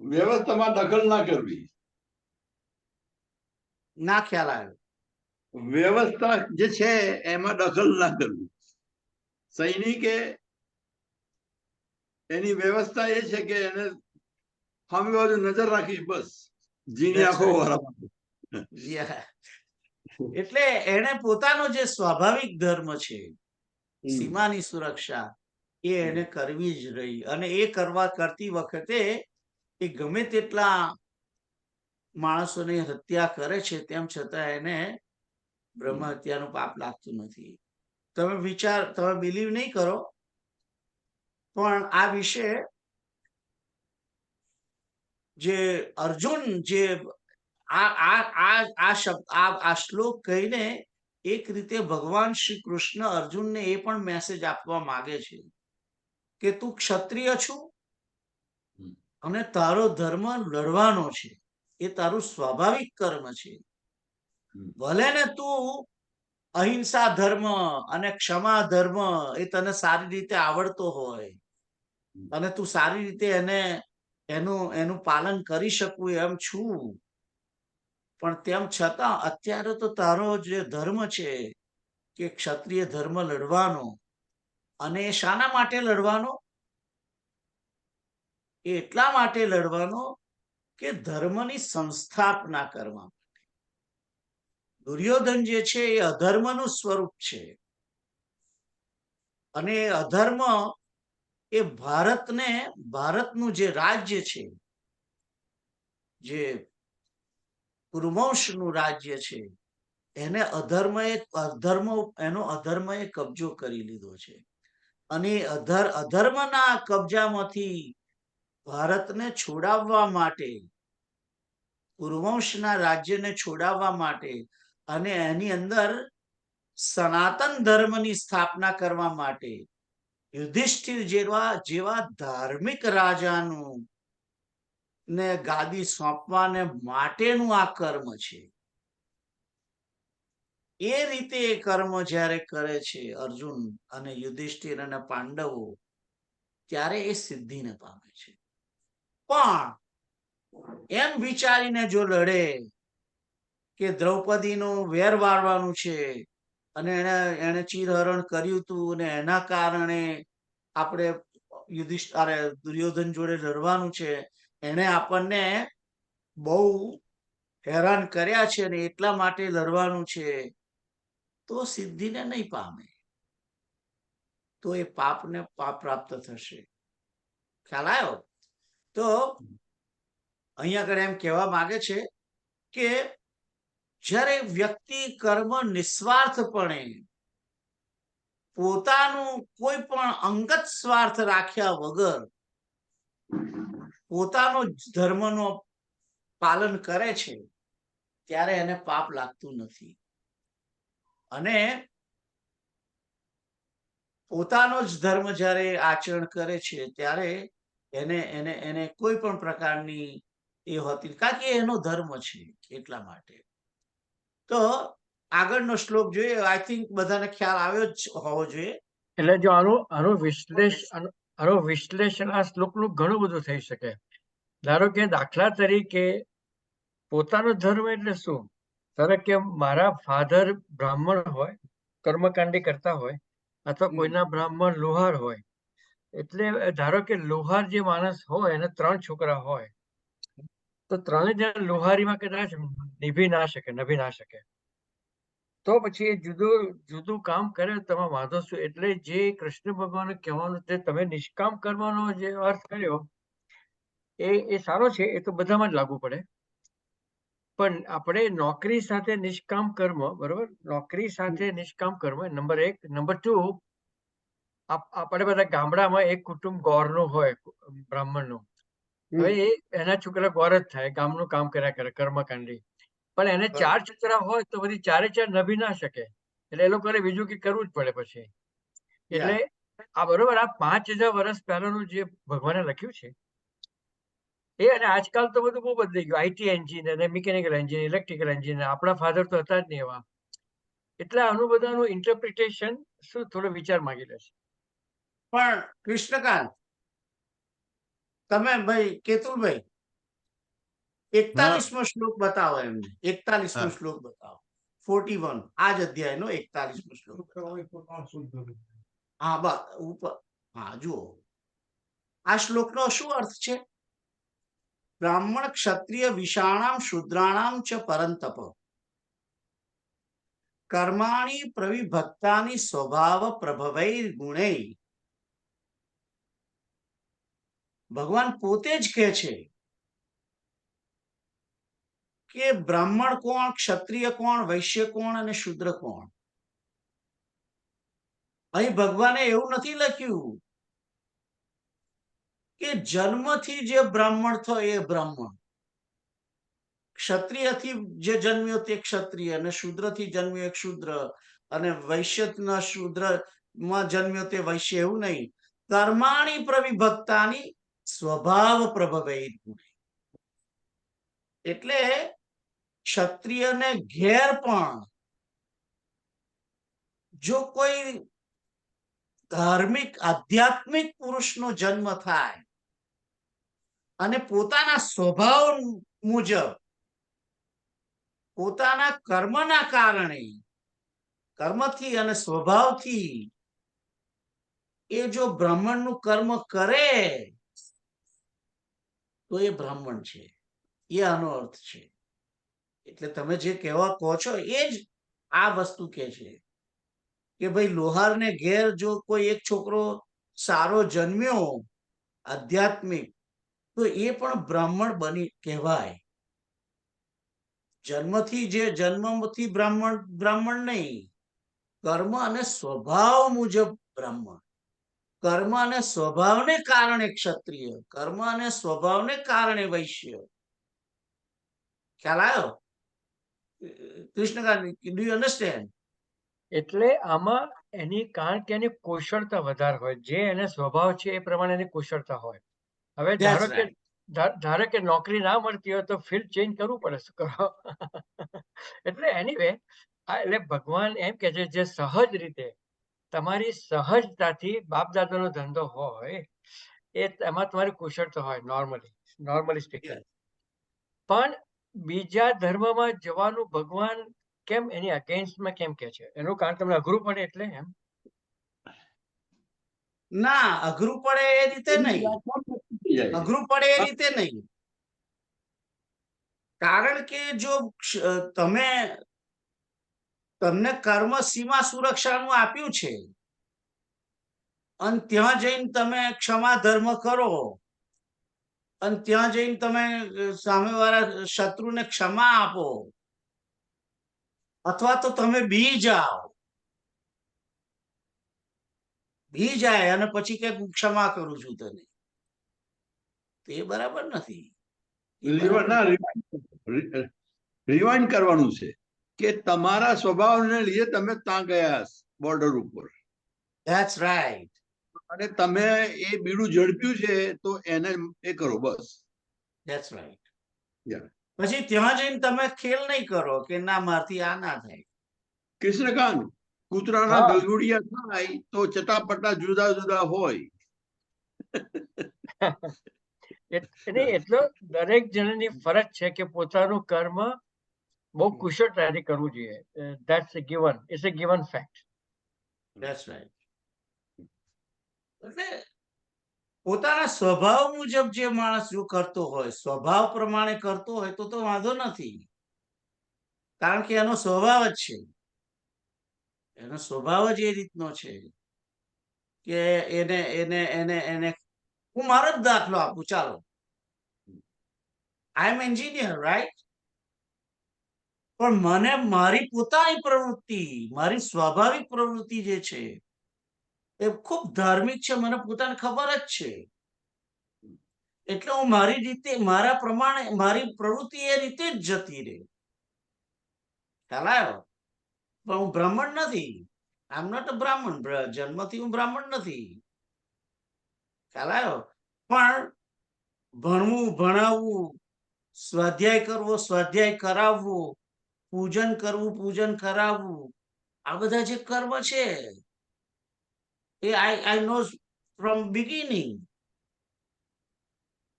વ્યવસ્થામાં દખલ ના કરવી. ના ખ્યાલ આવ્યો. વ્યવસ્થા જે છે એમાં દખલ ના કરવી. સૈનિકે એની વ્યવસ્થા એ છે કે એને સામે બાજુ નજર રાખી, બસ જીની That's આંખો right. વાળા. Yeah. એટલે એને પોતાનો જે સ્વાભાવિક ધર્મ છે સીમાની સુરક્ષા એ એને કરવી જ રહી, અને એ કરતી વખતે એ ગમે તેટલા માણસોની હત્યા કરે છે તેમ છતાં એને બ્રહ્મ હત્યાનું પાપ લાગતું નથી. તમે બિલીવ નહીં કરો, પણ આ વિશે જે અર્જુન જે આ શબ્દ આ શ્લોક કહીને એક રીતે ભગવાન શ્રી કૃષ્ણ અર્જુનને એ પણ મેસેજ આપવા માંગે છે કે તું ક્ષત્રિય છું અને તારો ધર્મ લડવાનો છે, એ તારું સ્વાભાવિક કર્મ છે. ભલે ને તું અહિંસા ધર્મ અને ક્ષમા ધર્મ એ તને સારી રીતે આવડતો હોય અને તું સારી રીતે એનું પાલન કરી શકું એમ છું, પણ તેમ છતાં અત્યારે તો તારો જે ધર્મ છે કે ક્ષત્રિય ધર્મ લડવાનો, અને એ શાના માટે લડવાનો? એ એટલા માટે લડવાનો કે ધર્મની સંસ્થાપના કરવા. દુર્યોધન જે છે એ અધર્મનું સ્વરૂપ છે, અને એ અધર્મ એ ભારતનું જે રાજ્ય છે, જે કુરુવંશનું રાજ્ય છે, એને અધર્મએ કબજો કરી લીધો છે. અને અધર્મના કબજામાંથી ભારતને છોડાવવા માટે, કુરુવંશના રાજ્યને છોડાવવા માટે અને એની અંદર સનાતન ધર્મની સ્થાપના કરવા માટે યુધિષ્ઠિર જેવા ધાર્મિક રાજાનું ને ગાદી સોંપવાને માટેનું આ કર્મ છે. એ રીતે એ કર્મ જ્યારે કરે છે અર્જુન અને યુધિષ્ઠિર અને પાંડવો, ત્યારે એ સિદ્ધિને પામે છે. પણ એમ વિચારીને જો લડે કે દ્રૌપદીનું વેર વાળવાનું છે અને એને ચીરહરણ કર્યું હતું અને એના કારણે આપણે દુર્યોધન જોડે લડવાનું છે, એને આપણને બહુ હેરાન કર્યા છે અને એટલા માટે લડવાનું છે, તો સિદ્ધિને નહીં પામે, તો એ પાપ પ્રાપ્ત થશે. ખ્યાલ આવ્યો? તો અહીંયા આગળ એમ કહેવા માંગે છે કે જ્યારે વ્યક્તિ કર્મ નિસ્વાર્થપણે પોતાનું કોઈ પણ અંગત સ્વાર્થ રાખ્યા વગર પોતાનો ધર્મનો પાલન કરે છે, ત્યારે એને પાપ લાગતું નથી. અને પોતાનો જ ધર્મ જ્યારે આચરણ કરે છે ત્યારે એને કોઈ પણ પ્રકારની એ હોતી, કારણ કે એનો ધર્મ છે એટલા માટે. તો આગળનો શ્લોક જોઈએ. આઈ થિંક બધાને ખ્યાલ આવ્યો જ હોવો જોઈએ. એટલે જો આનું વિશ્લેષણ આ શ્લોકનું ઘણું બધું થઈ શકે. ધારો કે દાખલા તરીકે પોતાનો ધર્મ એટલે શું? ધારો કે મારા ફાધર બ્રાહ્મણ હોય, કર્મકાંડી કરતા હોય, અથવા કોઈના બ્રાહ્મણ લોહાર હોય, એટલે ધારો કે લોહાર જે માણસ હોય એને 3 છોકરા હોય, તો 3 જણ લોહારીમાં કદાચ નભી ના શકે, તો પછી એ જુદું કામ કરે તમે વાંધો શું? એટલે જે કૃષ્ણ ભગવાન કહેવાનું તે તમે નિષ્કામ કરવાનો જે અર્થ કર્યો એ સારો છે, એ તો બધામાં જ લાગુ પડે. પણ આપણે નોકરી સાથે નિષ્કામ કર્મ, બરોબર, નોકરી સાથે નિષ્કામ કર્મ નંબર 1. નંબર 2, આપણે બધા ગામડામાં એક કુટુંબ ગોરનું હોય, બ્રાહ્મણનું. હવે એના છોકરા ગોર જ થાય, ગામનું કામ કર્યા કરે, કર્મકાંડી. પણ એને 4 છોકરા હોય તો બધી 4 નભી ના શકે, એટલે એ લોકોને બીજું કંઈ કરવું જ પડે પછી. એટલે આ બરોબર, આ 5000 વર્ષ પહેલાનું જે ભગવાને લખ્યું છે એ, અને આજકાલ તો બધું બહુ બદલાઈ ગયું. આઈટી એન્જિન અને મિકેનિકલ એન્જિન, ઇલેક્ટ્રિકલ એન્જિન, આપણા ફાધર તો હતા જ નહીં એવા. એટલે આનું બધાનું ઇન્ટરપ્રિટેશન શું થોડો વિચાર માંગી લે છે. પણ કૃષ્ણકાંત, તમે ભાઈ કેતુલભાઈ 41મો શ્લોક બતાવો એમને. 41મો શ્લોક બતાવો. 41 આ જ અધ્યાયનો 41મો શ્લોક. હા, બસ ઉપર. હા, જુઓ આ શ્લોકનો શું અર્થ છે? બ્રાહ્મણ ક્ષત્રિય વિષાણામ શુદ્રાણામ ચ પરંતપ કર્માણી પ્રવિભક્તાની સ્વભાવ પ્રભવૈ ગુણૈ. ભગવાન પોતે જ કહે છે કે બ્રાહ્મણ કોણ, ક્ષત્રિય કોણ, વૈશ્ય કોણ અને શુદ્ર કોણ. અહીં ભગવાને એવું નથી લખ્યું કે જન્મથી જે બ્રાહ્મણ થયો એ બ્રાહ્મણ, ક્ષત્રિયથી જે જન્મ્યો તે ક્ષત્રિય, અને શુદ્રથી જન્મ્યો એક શુદ્ર, અને વૈશ્યના શુદ્રમાં જન્મ્યો તે વૈશ્ય. એવું નહીં. કર્માણી પ્રવિભક્તાની સ્વભાવ પ્રભવે. એટલે ક્ષત્રિયને ઘેર પણ જો કોઈ ધાર્મિક આધ્યાત્મિક પુરુષનો જન્મ થાય અને પોતાના સ્વભાવ મુજબ પોતાના કર્મના કારણે, કર્મથી અને સ્વભાવથી એ જો બ્રાહ્મણનું કર્મ કરે તો એ બ્રાહ્મણ છે. એ આનો અર્થ છે. એટલે તમે જે કહેવા કહો છો એ જ આ વસ્તુ કે છે કે ભાઈ લોહારને ઘેર જો કોઈ એક છોકરો સારો જન્મ્યો આધ્યાત્મિક, તો એ પણ બ્રાહ્મણ બની કહેવાય. જન્મથી બ્રાહ્મણ નહીં, કર્મ અને સ્વભાવ મુજબ બ્રાહ્મણ. કર્મ અને સ્વભાવને કારણે ક્ષત્રિય, કર્મ અને સ્વભાવને કારણે વૈશ્ય. ખ્યાલ આવ્યો કૃષ્ણકાંત? Do you understand? એટલે આમાં એની કારણ કે એની કુશળતા વધારે હોય, જે એને સ્વભાવ છે એ પ્રમાણે એની કુશળતા હોય. હવે ધારો કે નોકરી ના મળતી હોય તો ફિલ્ડ ચેન્જ કરવું પડે. શું કરો? એટલે એનીવે એટલે ભગવાન એમ કે છે જે સહજ રીતે તમારી સહજતાથી બાપ દાદાનો ધંધો હોય એ એમાં તમારી કુશળતા હોય નોર્મલી સ્પીકિંગ. પણ બીજા ધર્મમાં જવાનું ભગવાન કેમ એની અગેન્સ્ટમાં કેમ કે છે? એનું કારણ તમને અઘરું પડે એટલે એમ? ના, અઘરું પડે એ રીતે નહીં. અઘરું પડે એ રીતે નહીં. કારણ કે જો તમને કર્મ સીમા સુરક્ષાનું આપ્યું છે અને ત્યાં જઈને તમે ક્ષમા ધર્મ કરો અને ત્યાં જઈને તમે સામેવાળા શત્રુને ક્ષમા આપો, અથવા તો તમે બી જાય અને પછી કે ક્ષમા કરું છું તને, તો એ બરાબર નથી. રિવાઇન્ડ કરવાનું છે કે તમારા સ્વભાવને લીધે તમે ત્યાં ગયા બોર્ડર ઉપર. That's right. અને તમે એ બીડું ઝડપ્યું છે તો એને એ કરો બસ. That's right. પછી ત્યાં જઈને તમે ખેલ નહીં કરો કે ના મારથી આ ના થાય. કૃષ્ણકાંત, કૂતરાના ગલગુડિયા થાય તો ચટાપટા જુદા જુદા હોય. એટલો દરેક જણની ફરજ છે કે પોતાનું કર્મ બહુ કુશળતાથી કરવું જોઈએ. That's a given, it's a given fact. That's right. એટલે પોતાના સ્વભાવ મુજબ જે માણસ જો કરતો હોય, સ્વભાવ પ્રમાણે કરતો હોય તો વાંધો નથી. કારણ કે એનો સ્વભાવ જ છે. એનો સ્વભાવ જ એ રીતનો છે કે એને હું મારો જ દાખલો આપું. ચાલો, આઈ એમ એન્જિનિયર, રાઈટ? પણ મને મારી પોતાની પ્રવૃત્તિ, મારી સ્વાભાવિક પ્રવૃત્તિ જે છે એ ખૂબ ધાર્મિક છે, મને પોતાને ખબર જ છે. એટલે હું મારી રીતે, મારા પ્રમાણે મારી પ્રવૃત્તિ એ રીતે જ જતી રહે. ખ્યાલ આવ્યો? પણ હું બ્રાહ્મણ નથી. આઈ એમ નોટ અ બ્રાહ્મણ. જન્મથી હું બ્રાહ્મણ નથી. ખ્યાલ આવ્યો? પણ ભણવું, ભણાવવું, સ્વાધ્યાય કરવો, સ્વાધ્યાય કરાવવો, પૂજન કરવું, પૂજન કરાવવું, આ બધા જે કર્મ છે એ આઈ નો ફ્રોમ બિગિનિંગ.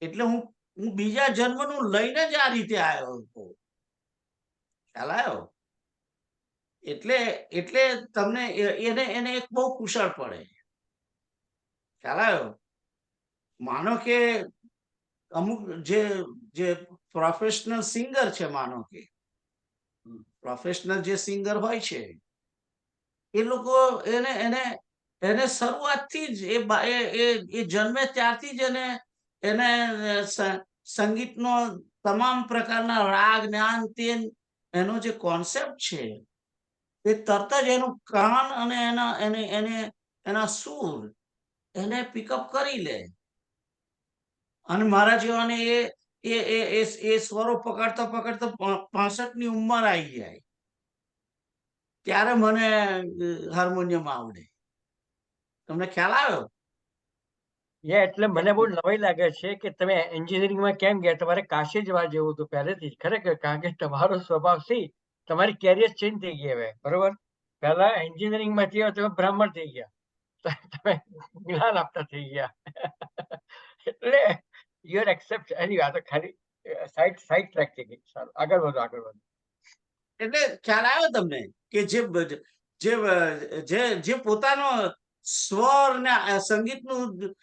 એટલે હું બીજા જન્મનું લઈને જ આ રીતે આવ્યો હતો. ખ્યાલ આવ્યો? એટલે તમને એને એક બહુ કુશળ પડે. ખ્યાલ આવ્યો? માનો કે અમુક જે જે પ્રોફેશનલ સિંગર છે, માનો કે પ્રોફેશનલ જે સિંગર હોય છે, એ લોકો એને એને એને શરૂઆતથી જ એ જન્મે ત્યારથી જ એને સંગીતનો તમામ પ્રકારના રાગ જ્ઞાન એનો જે કોન્સેપ્ટ છે એ તરત જ એનું કાન અને એના સૂર એને પિકઅપ કરી લે, અને મારા જેવાને એ સ્વરો પકડતા પકડતા 65ની ઉંમર આવી જાય ત્યારે મને હાર્મોનિયમ આવડે. તમને ખ્યાલ આવ્યો? એટલે મને બહુ નવાઈ લાગે છે કે તમે એન્જિનિયરિંગમાં કેમ ગયા, તમારે કાશી જવા જેવું હતું પહેલેથી જ, ખરેખર. કારણ કે તમારો સ્વભાવ તમારી કેરિયર ચેન્જ થઈ ગઈ હવે, બરોબર. પહેલા એન્જિનિયરિંગમાં થયા તમે બ્રાહ્મણ થઈ ગયા, તમે જ્ઞાન આપતા થઈ ગયા. એટલે યુ આર એક્સેપ્ટ એની વાત ખાલી સાઈડ ટ્રેક થઈ ગઈ. સારું, આગળ વધો, આગળ વધો. એટલે ખ્યાલ આવ્યો તમને કે જે પોતાનો સ્વર ને સંગીતનું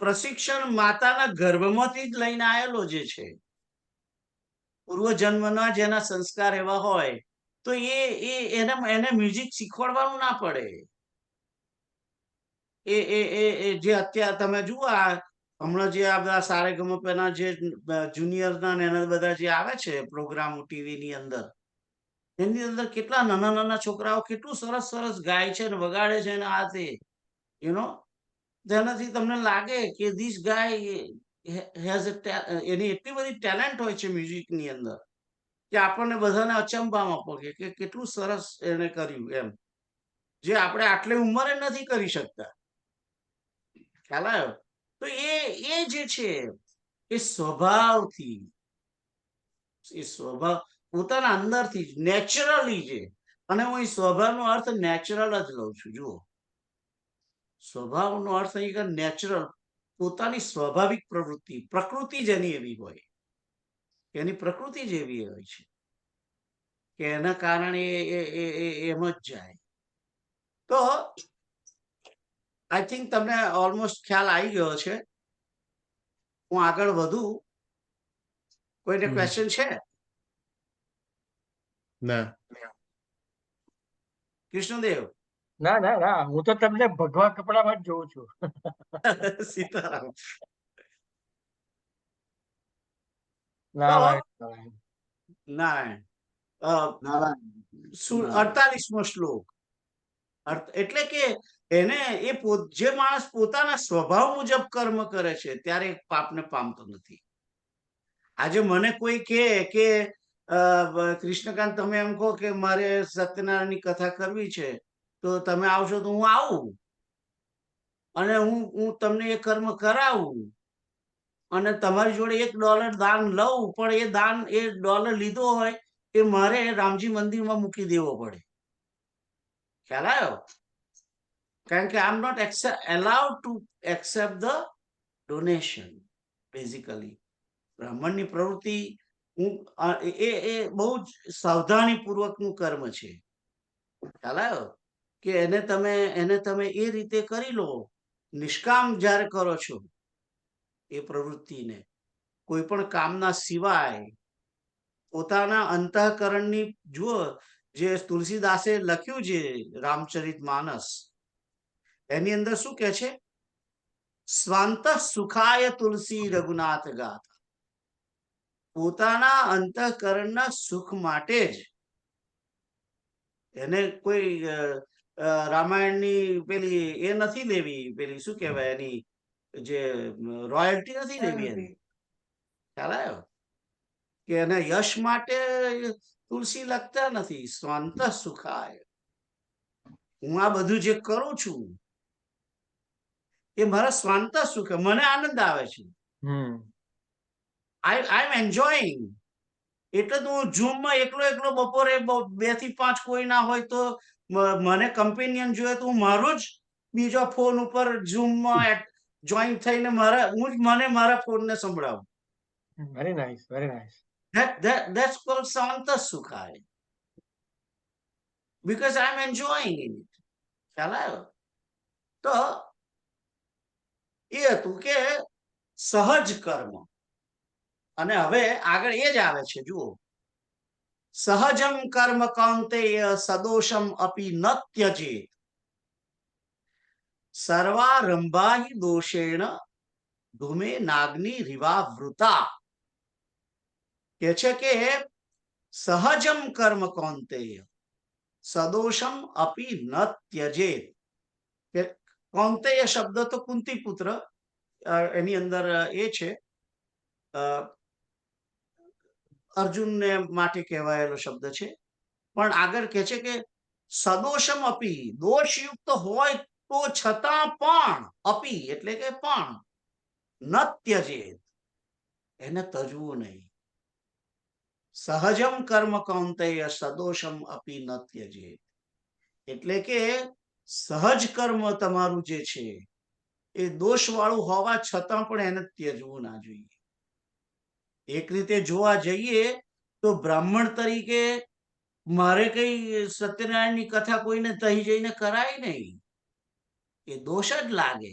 પ્રશિક્ષણ માતાના ગર્ભમાંથી જ લઈને આવેલો જે છે, પૂર્વજન્મના જેના સંસ્કાર એવા હોય તો એને મ્યુઝિક શીખવાડવાનું ના પડે. જે અત્યારે તમે જુઓ હમણાં જે આ બધા સારેગમપના જે જુનિયરના ને એના બધા જે આવે છે પ્રોગ્રામો ટીવીની અંદર, એની અંદર કેટલા નાના નાના છોકરાઓ કેટલું સરસ સરસ ગાય છે ને વગાડે છે ને આ તે જેનાથી તમને લાગે કે ધીસ ગાય એની એટલી બધી ટેલેન્ટ હોય છે મ્યુઝિકની અંદર કે આપણને બધાને અચંબામાં પગે કે કેટલું સરસ એને કર્યું એમ, જે આપણે આટલી ઉંમરે નથી કરી શકતા. ખ્યાલ આવ્યો? તો એ જે છે એ સ્વભાવ પોતાના અંદરથી નેચરલી છે. અને હું એ સ્વભાવનો અર્થ નેચરલ જ લઉં છું. જુઓ, સ્વભાવનો અર્થ અહીં નેચરલ, પોતાની સ્વાભાવિક પ્રકૃતિ જ એની એવી હોય, એની પ્રકૃતિ જ એવી હોય છે કે એના કારણે એમ જ જાય. તો આઈ થિંક તમને ઓલમોસ્ટ ખ્યાલ આવી ગયો છે. હું આગળ વધું, કોઈને ક્વેશ્ચન છે? ના. કૃષ્ણદેવ? ના ના ના, હું તો તમને ભગવા કપડામાં જ જોઉં છું. સીતારામ. નારાયણ નારાયણ. નારાયણ. 48મો શ્લોક. એટલે કે જે માણસ પોતાના સ્વભાવ મુજબ કર્મ કરે છે ત્યારે પાપને પામતો નથી. આજે મને કોઈ કે કૃષ્ણકાંત તમે એમ કહો કે મારે સત્યનારાયણની કથા કરવી છે તો તમે આવશો તો હું આવું અને હું તમને એ કર્મ કરાવું અને તમારી જોડે $1 દાન લઉં, પણ એ દાન $1 લીધો હોય એ મારે રામજી મંદિરમાં મૂકી દેવો પડે. ખ્યાલ આવ્યો? કારણ કે I am not allowed to accept the donation. Basically બ્રાહ્મણની પ્રવૃત્તિ એ બહુ જ સાવધાની પૂર્વકનું કર્મ છે. ખ્યાલ આવ્યો? કે એને તમે એ રીતે કરી લો, નિષ્કામ જ્યારે કરો છો એ પ્રવૃત્તિને, કોઈ પણ કામના સિવાય પોતાના અંતઃકરણની. જુઓ, જે તુલસીદાસે લખ્યું છે રામચરિત માનસ, એની અંદર શું કે છે? સ્વાંત સુખાય તુલસી રઘુનાથ ગાથા. પોતાના અંતઃકરણના સુખ માટે જ એને કોઈ રામાયણની પેલી એ નથી લેવી, પેલી શું કહેવાય એની જે રોયલ્ટી નથી લેવી એની. ખ્યાલ આવ્યો? કે એને યશ માટે તુલસી લખતા નથી. સ્વાંત સુખાય, હું આ બધું જે કરું છું એ મારા સ્વાંત સુખ, મને આનંદ આવે છે. આઈ એમ એન્જોયિંગ. એટલે તો હું ઝૂમમાં એકલો બપોરે 2 થી 5 કોઈ ના હોય તો મને કમ્પેનિયન જોઈએ તો હું મારો જ બીજા ફોન ઉપર ઝૂમમાં જોઈન થઈને મને મારા ફોનને સંભળાવું. Very nice, very nice. That's called Santa Sukhaya. Because I'm enjoying it. ખ્યાલ આવ્યો? તો એ હતું કે સહજ કર્મ. અને હવે આગળ એ જ આવે છે, જુઓ. સહજમ કર્મ કૌંતેય સદોષમ અપી ન ત્યજેત સર્વારંભા હિ દોષેણ ધૂમે નાગ્નિ રિવાવૃતા. કે છે કે સહજમ કર્મ કૌંતેય સદોષમ અપી ન ત્યજેત. કે કૌંતેય શબ્દ તો કુંતી પુત્ર, એની અંદર એ છે અર્જુનને માટે કહેવાયેલો શબ્દ છે. પણ આગળ કહે છે કે સદોષમ અપી, દોષયુક્ત હોય તો છતાં પણ, અપી એટલે કે પણ, ન ત્યજેત એને તજવું નહીં. સહજમ કર્મ કૌંતેય સદોષમ અપી ન ત્યજેત એટલે કે સહજ કર્મ તમારું જે છે એ દોષ વાળું હોવા છતાં પણ એને ત્યજવું ના જોઈએ. એક રીતે જોવા જઈએ તો બ્રાહ્મણ તરીકે મારે કઈ સત્યનારાયણની કથા કોઈને તહી જઈને કરાય નહીં, એ દોષ જ લાગે.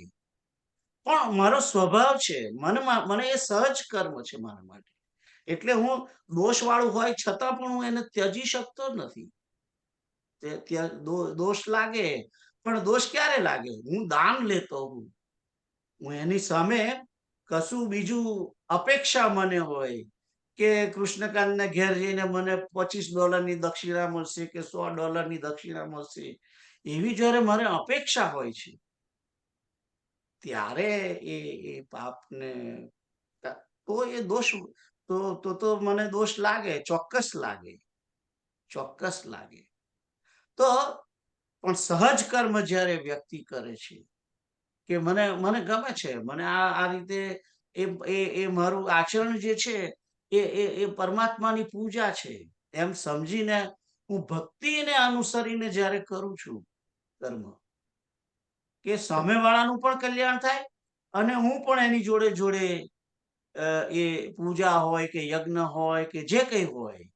પણ મારો સ્વભાવ છે, મને એ સહજ કર્મ છે મારા માટે, એટલે હું દોષ વાળું હોય છતાં પણ હું એને ત્યજી શકતો નથી. દોષ લાગે, પણ દોષ ક્યારે લાગે? હું દાન લેતો હું એની સામે કશું બીજું અપેક્ષા મને હોય કે કૃષ્ણકાંતને ઘેર જઈને મને $25 દક્ષિણા મળશે કે $100 દક્ષિણા મળશે, એવી જયારે મારે અપેક્ષા હોય છે, ત્યારે એ પાપને તો એ દોષ તો મને દોષ લાગે, ચોક્કસ લાગે, ચોક્કસ લાગે. તો પણ સહજ કર્મ જ્યારે વ્યક્તિ કરે છે કે મને ગમે છે, મને આ રીતે એ મારું આચરણ જે છે એ પરમાત્માની પૂજા છે એમ સમજીને હું ભક્તિને અનુસરીને જ્યારે કરું છું કર્મ, કે સામેવાળાનું પણ કલ્યાણ થાય અને હું પણ એની જોડે જોડે એ પૂજા હોય કે યજ્ઞ હોય કે જે કંઈ હોય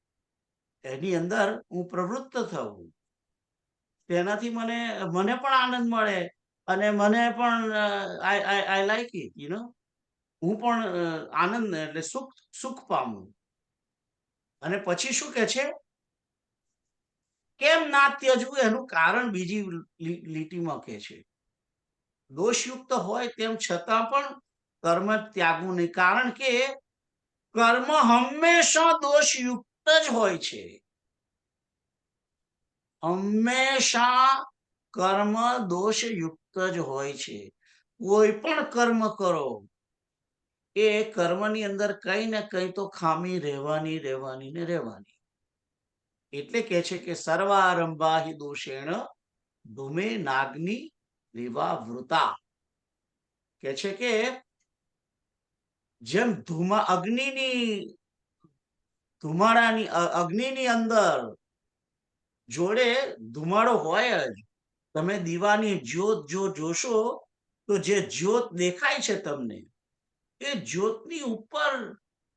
એની અંદર હું પ્રવૃત્ત થવું, તેનાથી મને પણ આનંદ મળે અને મને પણ આઈ લાઈક ઇટ, હું પણ આનંદ એટલે સુખ પામું. અને પછી શું કે છે, કેમ ના ત્યજવું એનું કારણ બીજી લીટીમાં કહે છે, દોષયુક્ત હોય તેમ છતાં પણ કર્મ ત્યાગવું નહીં, કારણ કે કર્મ હંમેશા દોષયુક્ત જ હોય છે. હંમેશા કર્મ દોષયુક્ત જ હોય છે. કોઈ પણ કર્મ કરો એ કર્મની અંદર કઈ ને કઈ તો ખામી રહેવાની. એટલે કે છે કે સર્વારંભા હિ દોષેણ ધૂમે નાગ્નિ રિવાવૃતા. કે છે કે જેમ અગ્નિની અંદર જોડે ધુમાડો હોય જ, તમે દીવાની જ્યોત જો જોશો તો જે જ્યોત દેખાય છે તમને, એ જ્યોતની ઉપર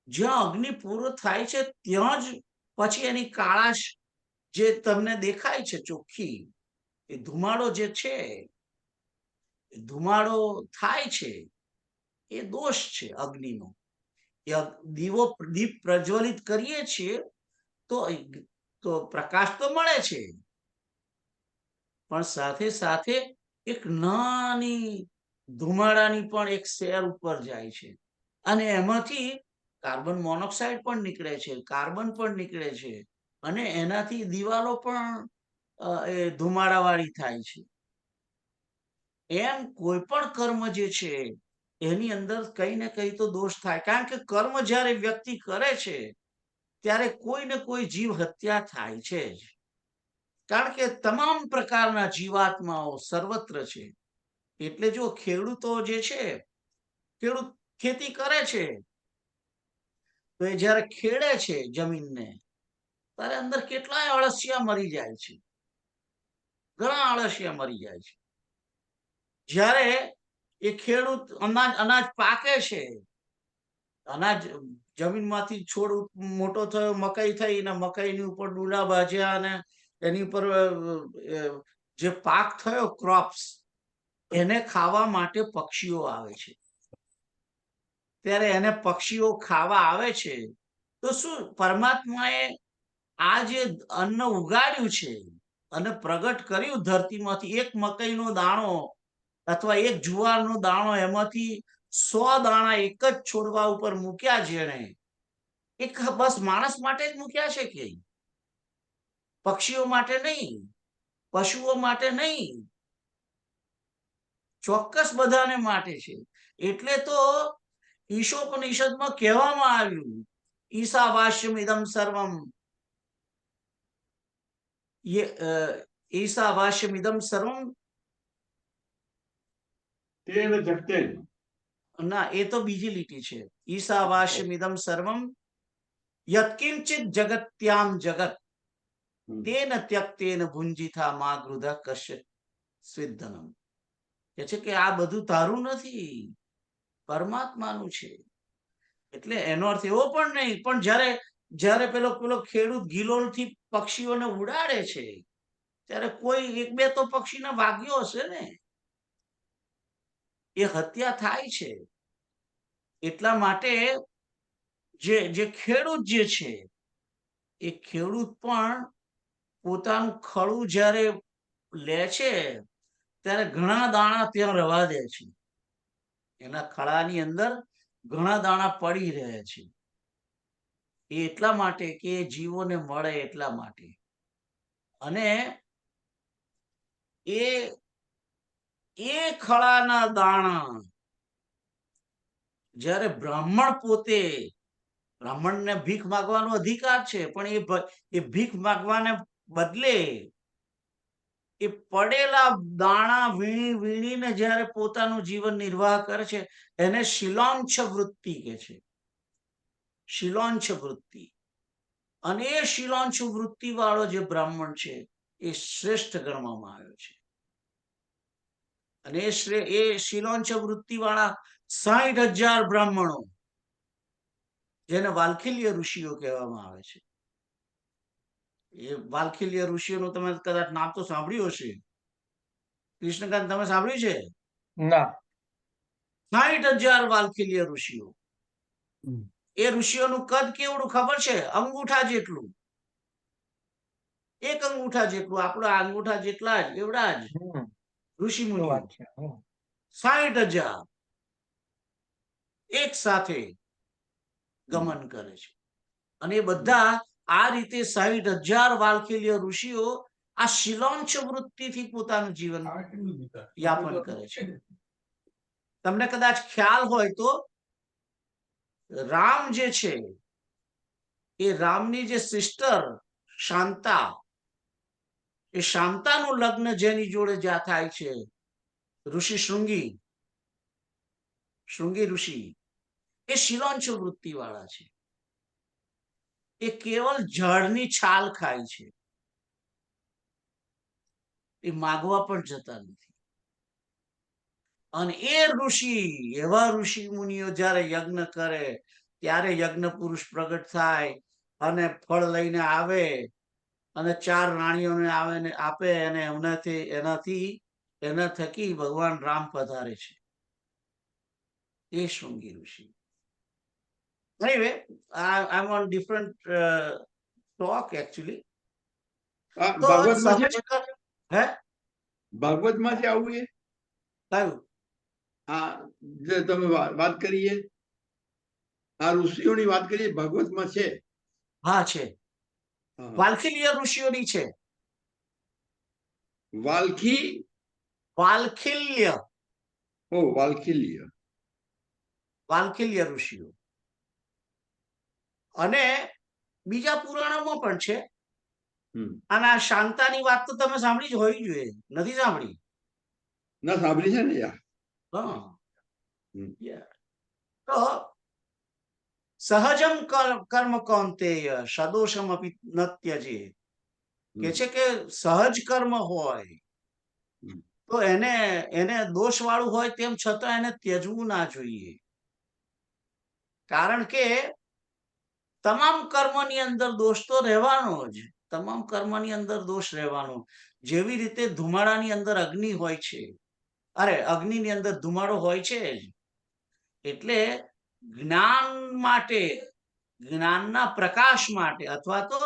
જ્યાં અગ્નિ પૂરો થાય છે ત્યાં જ પછી એની કાળાશ જે તમને દેખાય છે ચોખ્ખી, એ ધુમાડો જે છે, ધુમાડો થાય છે, એ દોષ છે અગ્નિનો. દીપ પ્રજ્વલિત કરીએ છીએ તો પ્રકાશ તો મળે છે, પણ સાથે સાથે એક નાની ધુમાડાની પણ એક શેર ઉપર જાય છે અને એમાંથી કાર્બન મોનોક્સાઇડ પણ નીકળે છે, કાર્બન પણ નીકળે છે અને એનાથી દિવાલો પણ ધુમાડાવાળી થાય છે. એમ કોઈ પણ કર્મ જે છે એની અંદર કઈ ને કઈ તો દોષ થાય, કારણ કે કર્મ જ્યારે વ્યક્તિ કરે છે ત્યારે કોઈ ને કોઈ જીવ હત્યા થાય છે જ, કારણ કે તમામ પ્રકારના જીવાત્માઓ સર્વત્ર છે. એટલે જો ખેડૂતો જે છે, ખેડૂત ખેતી કરે છે તો એ જ્યારે ખેડે છે જમીનને, ત્યારે અંદર કેટલાય અળસિયા મરી જાય છે, ઘણા અળસિયા મરી જાય છે. જ્યારે એ ખેડૂત અનાજ પાકે છે, અનાજ જમીનમાંથી છોડ મોટો થયો, મકાઈ થઈ ને મકાઈની ઉપર ડૂલા બાજ્યા અને એની ઉપર જે પાક થયો ક્રોપ્સ, એને ખાવા માટે પક્ષીઓ આવે છે. ત્યારે એને પક્ષીઓ ખાવા આવે છે, તો શું પરમાત્માએ આ જે અન્ન ઉગાડ્યું છે અને પ્રગટ કર્યું ધરતીમાંથી, એક મકઈનો દાણો અથવા એક જુવારનો દાણો, એમાંથી 100 દાણા એક જ છોડવા ઉપર મૂક્યા જેણે, એક બસ માણસ માટે જ મૂક્યા છે કે પક્ષીઓ માટે નહીં, પશુઓ માટે નહીં, ચોક્કસ બધાને માટે છે. એટલે તો ઈશોપનિષદમાં કહેવામાં આવ્યું, ઈશાવાસ્યમ ઇદમ સર્વમ, ઈશાવાસ્યમ ઇદમ સર્વમ, તેન જગતેન. ના એ તો બીજી લીટી છે. ઈશાવાસ્યમ ઇદમ સર્વમ યત્કિંચિત જગત્યામ જગત તેન ત્યક્તેન ભુંજીથા મા ગૃધ કશ્ય સ્વિદ્ધનમ. કે છે કે આ બધું તારું નથી, પરમાત્માનું છે. એટલે એનો અર્થ એવો પણ નહીં, પણ જ્યારે પેલો ખેડૂત ગિલોલથી પક્ષીઓને ઉડાડે છે, ત્યારે કોઈ એક બે તો પક્ષીને વાગ્યો હશે ને, એ હત્યા થાય છે. એટલા માટે જે ખેડૂત જે છે, એ ખેડૂત પણ પોતાનું ખડું જ્યારે લે છે ત્યારે ઘણા દાણા ત્યાં રવા દે છે. એના ખડાની અંદર ઘણા દાણા પડી રહે છે. એ એટલા માટે કે જીવોને મળે એટલા માટે. અને એ ખડાના દાણા જ્યારે બ્રાહ્મણ પોતે, બ્રાહ્મણને ભીખ માંગવાનો અધિકાર છે, પણ એ ભીખ માંગવાને બદલે એ પડેલા દાણા વીણીને જ્યારે પોતાનું જીવન નિર્વાહ કરે છે, એને શિલોંચ્છ વૃત્તિ કે છે. શિલોંચ્છ વૃત્તિ. અને એ શિલોંચ્છ વૃત્તિ વાળો જે બ્રાહ્મણ છે એ શ્રેષ્ઠ ગણવામાં આવ્યો છે. અને એ શિલોંચ્છ વૃત્તિ વાળા 60,000 બ્રાહ્મણો, જેને વાલ્ખિલ્ય ઋષિઓ કહેવામાં આવે છે. એ વાલ્ખિલ્ય ઋષિઓનું તમે કદાચ નામ તો સાંભળ્યું હશે. કૃષ્ણકાંત, તમે સાંભળ્યું છે? ના. 60,000 વાલ્ખિલ્ય ઋષિઓ. એ ઋષિઓનું કદ કેવડું ખબર છે? અંગૂઠા જેટલું. એક અંગૂઠા જેટલું, આપણા અંગૂઠા જેટલા જ, એવડા જ ઋષિ શું મુનિઓ. વાત છે? 60,000 એક સાથે ગમન કરે છે. અને એ બધા આ રીતે 60,000 વાલ્ખિલ્ય ઋષિઓ આ શિલોંચ્છ વૃત્તિથી પોતાનું જીવન યાપન કરે છે. તમને કદાચ ખ્યાલ હોય તો રામ જે છે, એ રામની જે સિસ્ટર શાંતા, એ શાંતાનું લગ્ન જેની જોડે જ્યાં થાય છે, ઋષિ શૃંગી ઋષિ, એ શિલોંચ્છ વૃત્તિ વાળા છે. એ કેવલ ઝાડની છાલ ખાય છે, એ માગવા પણ જતા નથી. અને એ ઋષિ, એવા ઋષિ મુનિઓ જ્યારે યજ્ઞ કરે ત્યારે યજ્ઞ પુરુષ પ્રગટ થાય અને ફળ લઈને આવે અને 4 રાણીઓને આપે, અને એના થકી ભગવાન રામ પધારે છે. એ શૃંગી ઋષિ. Anyway, I'm on different talk actually. તો ભાગવતમાં છે, હે ભાગવતમાં છે આવું એ કયું? આ જે તમે વાત કરીએ, આ ઋષિઓની વાત કરીએ, ભાગવતમાં છે. હા છે, હા. વાલ્ખિલ્ય ઋષિઓની છે. વાલ્ખિલ્ય વાલ્ખિલ્ય ઋષિઓ. અને બીજા પુરાણોમાં પણ છે. અને આ શાંતાની વાત તો તમે સાંભળી જ હોવી જોઈએ, નથી સાંભળી? ના સાંભળી છે ને યાર. હા. તો સહજમ કર્મ કૌંતેય સદોષમ અપી ન ત્યજેત. કે છે કે સહજ કર્મ હોય તો એને દોષ વાળું હોય તેમ છતાં એને ત્યજવું ના જોઈએ. કારણ કે તમામ કર્મની અંદર દોષ તો રહેવાનો જ. તમામ કર્મની અંદર દોષ રહેવાનો. જેવી રીતે ધુમાડાની અંદર અગ્નિ હોય છે, અગ્નિની અંદર ધુમાડો હોય છે જ. એટલે જ્ઞાન માટે, જ્ઞાનના પ્રકાશ માટે અથવા તો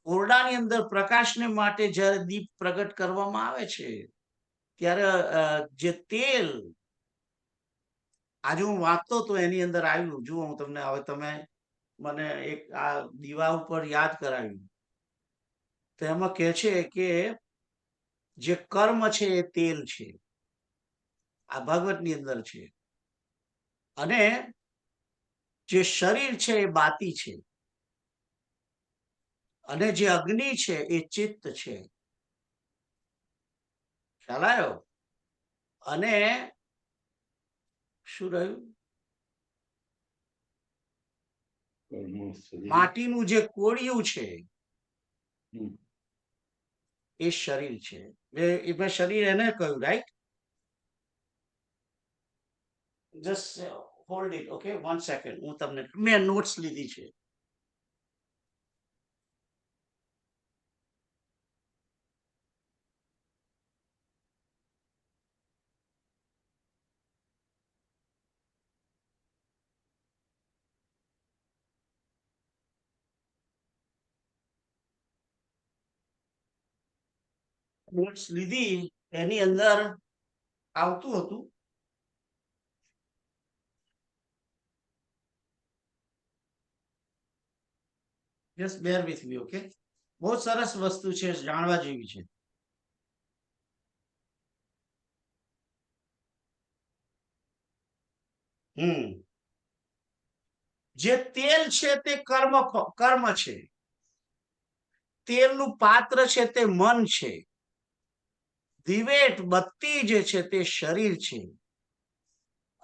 ઓરડાની અંદર પ્રકાશને માટે જ્યારે દીપ પ્રગટ કરવામાં આવે છે ત્યારે જે તેલ આજે હું વાંચતો તો એની અંદર આવ્યું, જુઓ હું તમને હવે તમે મને એક આ દીવા ઉપર યાદ કરાવ્યું. તો એમાં કહે છે કે જે કર્મ છે એ તેલ છે, આ ભાગવતની અંદર છે, અને જે શરીર છે એ બાતી છે, અને જે અગ્નિ છે એ ચિત્ત છે. ખ્યાલ આવ્યો? અને શું રહ્યું? માટીનું જે કોળિયું છે એ શરીર છે. મેં શરીર એને કહ્યું, right? Just hold it, okay, 1 second. હું તમને, મેં નોટ્સ લીધી છે. નોટ્સ લીધી, એની અંદર આવતું હતું just bear with me, okay? બહુ સરસ વસ્તુ છે, જાણવા જેવી છે. જે તેલ છે તે કર્મ છે, તેલનું પાત્ર છે તે મન છે, દિવેટ બત્તી જે છે તે શરીર છે,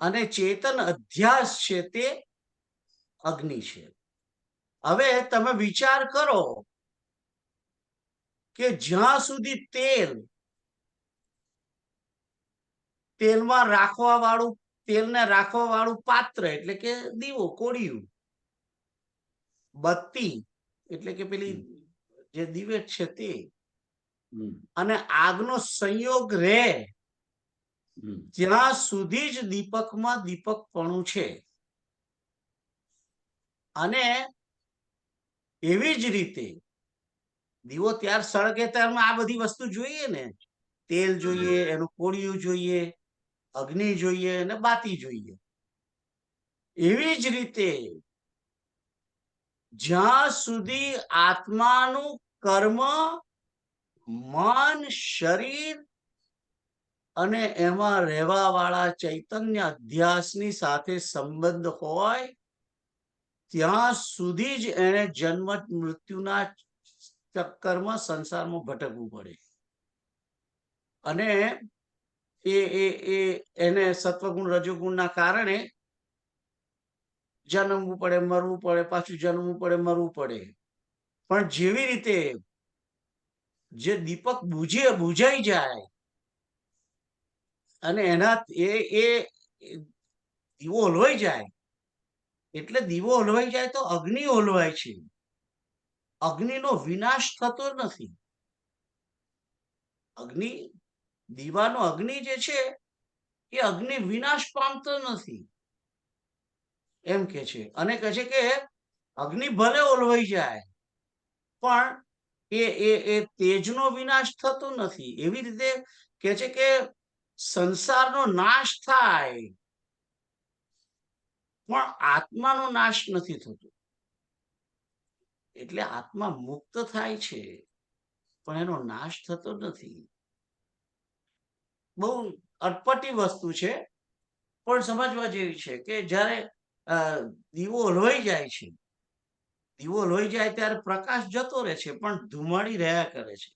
અને ચેતન અધ્યાસ છે તે અગ્નિ છે. હવે તમે વિચાર કરો કે જ્યાં સુધી તેલમાં રાખવા વાળું, તેલને રાખવા વાળું પાત્ર એટલે કે દીવો, કોળિયું, બત્તી એટલે કે પેલી જે દિવેટ છે તે, અને આગનો સંયોગ રહે ત્યાં સુધી જ દીપકમાં દીપકપણું છે. અને એવી જ રીતે દીવો ત્યાર સળગે ત્યારે આ બધી વસ્તુ જોઈએ ને, તેલ જોઈએ, એનું કોળિયું જોઈએ, અગ્નિ જોઈએ અને બાતી જોઈએ. એવી જ રીતે જ્યાં સુધી આત્માનું કર્મ, મન, શરીર અને એમાં રહેવા વાળા ચૈતન્ય અધ્યાસની સાથે સંબંધ હોય ત્યાં સુધી જ એને જન્મ મૃત્યુના ચક્કરમાં સંસારમાં ભટકવું પડે. અને એને સત્વગુણ રજોગુણના કારણે જન્મવું પડે, મરવું પડે, પાછું જન્મવું પડે, મરવું પડે. પણ જેવી રીતે જે દીપક બુઝાઈ જાય અને એના એ દીવો ઓલવાઈ જાય, એટલે દીવો ઓલવાઈ જાય તો અગ્નિ ઓલવાય છે. અગ્નિનો વિનાશ થતો નથી. અગ્નિ, દીવાનો અગ્નિ જે છે એ અગ્નિ વિનાશ પામતો નથી એમ કે છે. અને કહે છે કે અગ્નિ ભલે ઓલવાઈ જાય પણ એ તેજનો વિનાશ થતો નથી. એવી રીતે કે છે કે સંસારનો નાશ થાય પણ આત્માનો નાશ નથી થતો. એટલે આત્મા મુક્ત થાય છે પણ એનો નાશ થતો નથી. બહુ અટપટી વસ્તુ છે પણ સમજવા જેવી છે કે જ્યારે દીવો લોહી જાય છે, દીવો લોહી જાય ત્યારે પ્રકાશ જતો રહે છે પણ ધુમાડી રહ્યા કરે છે.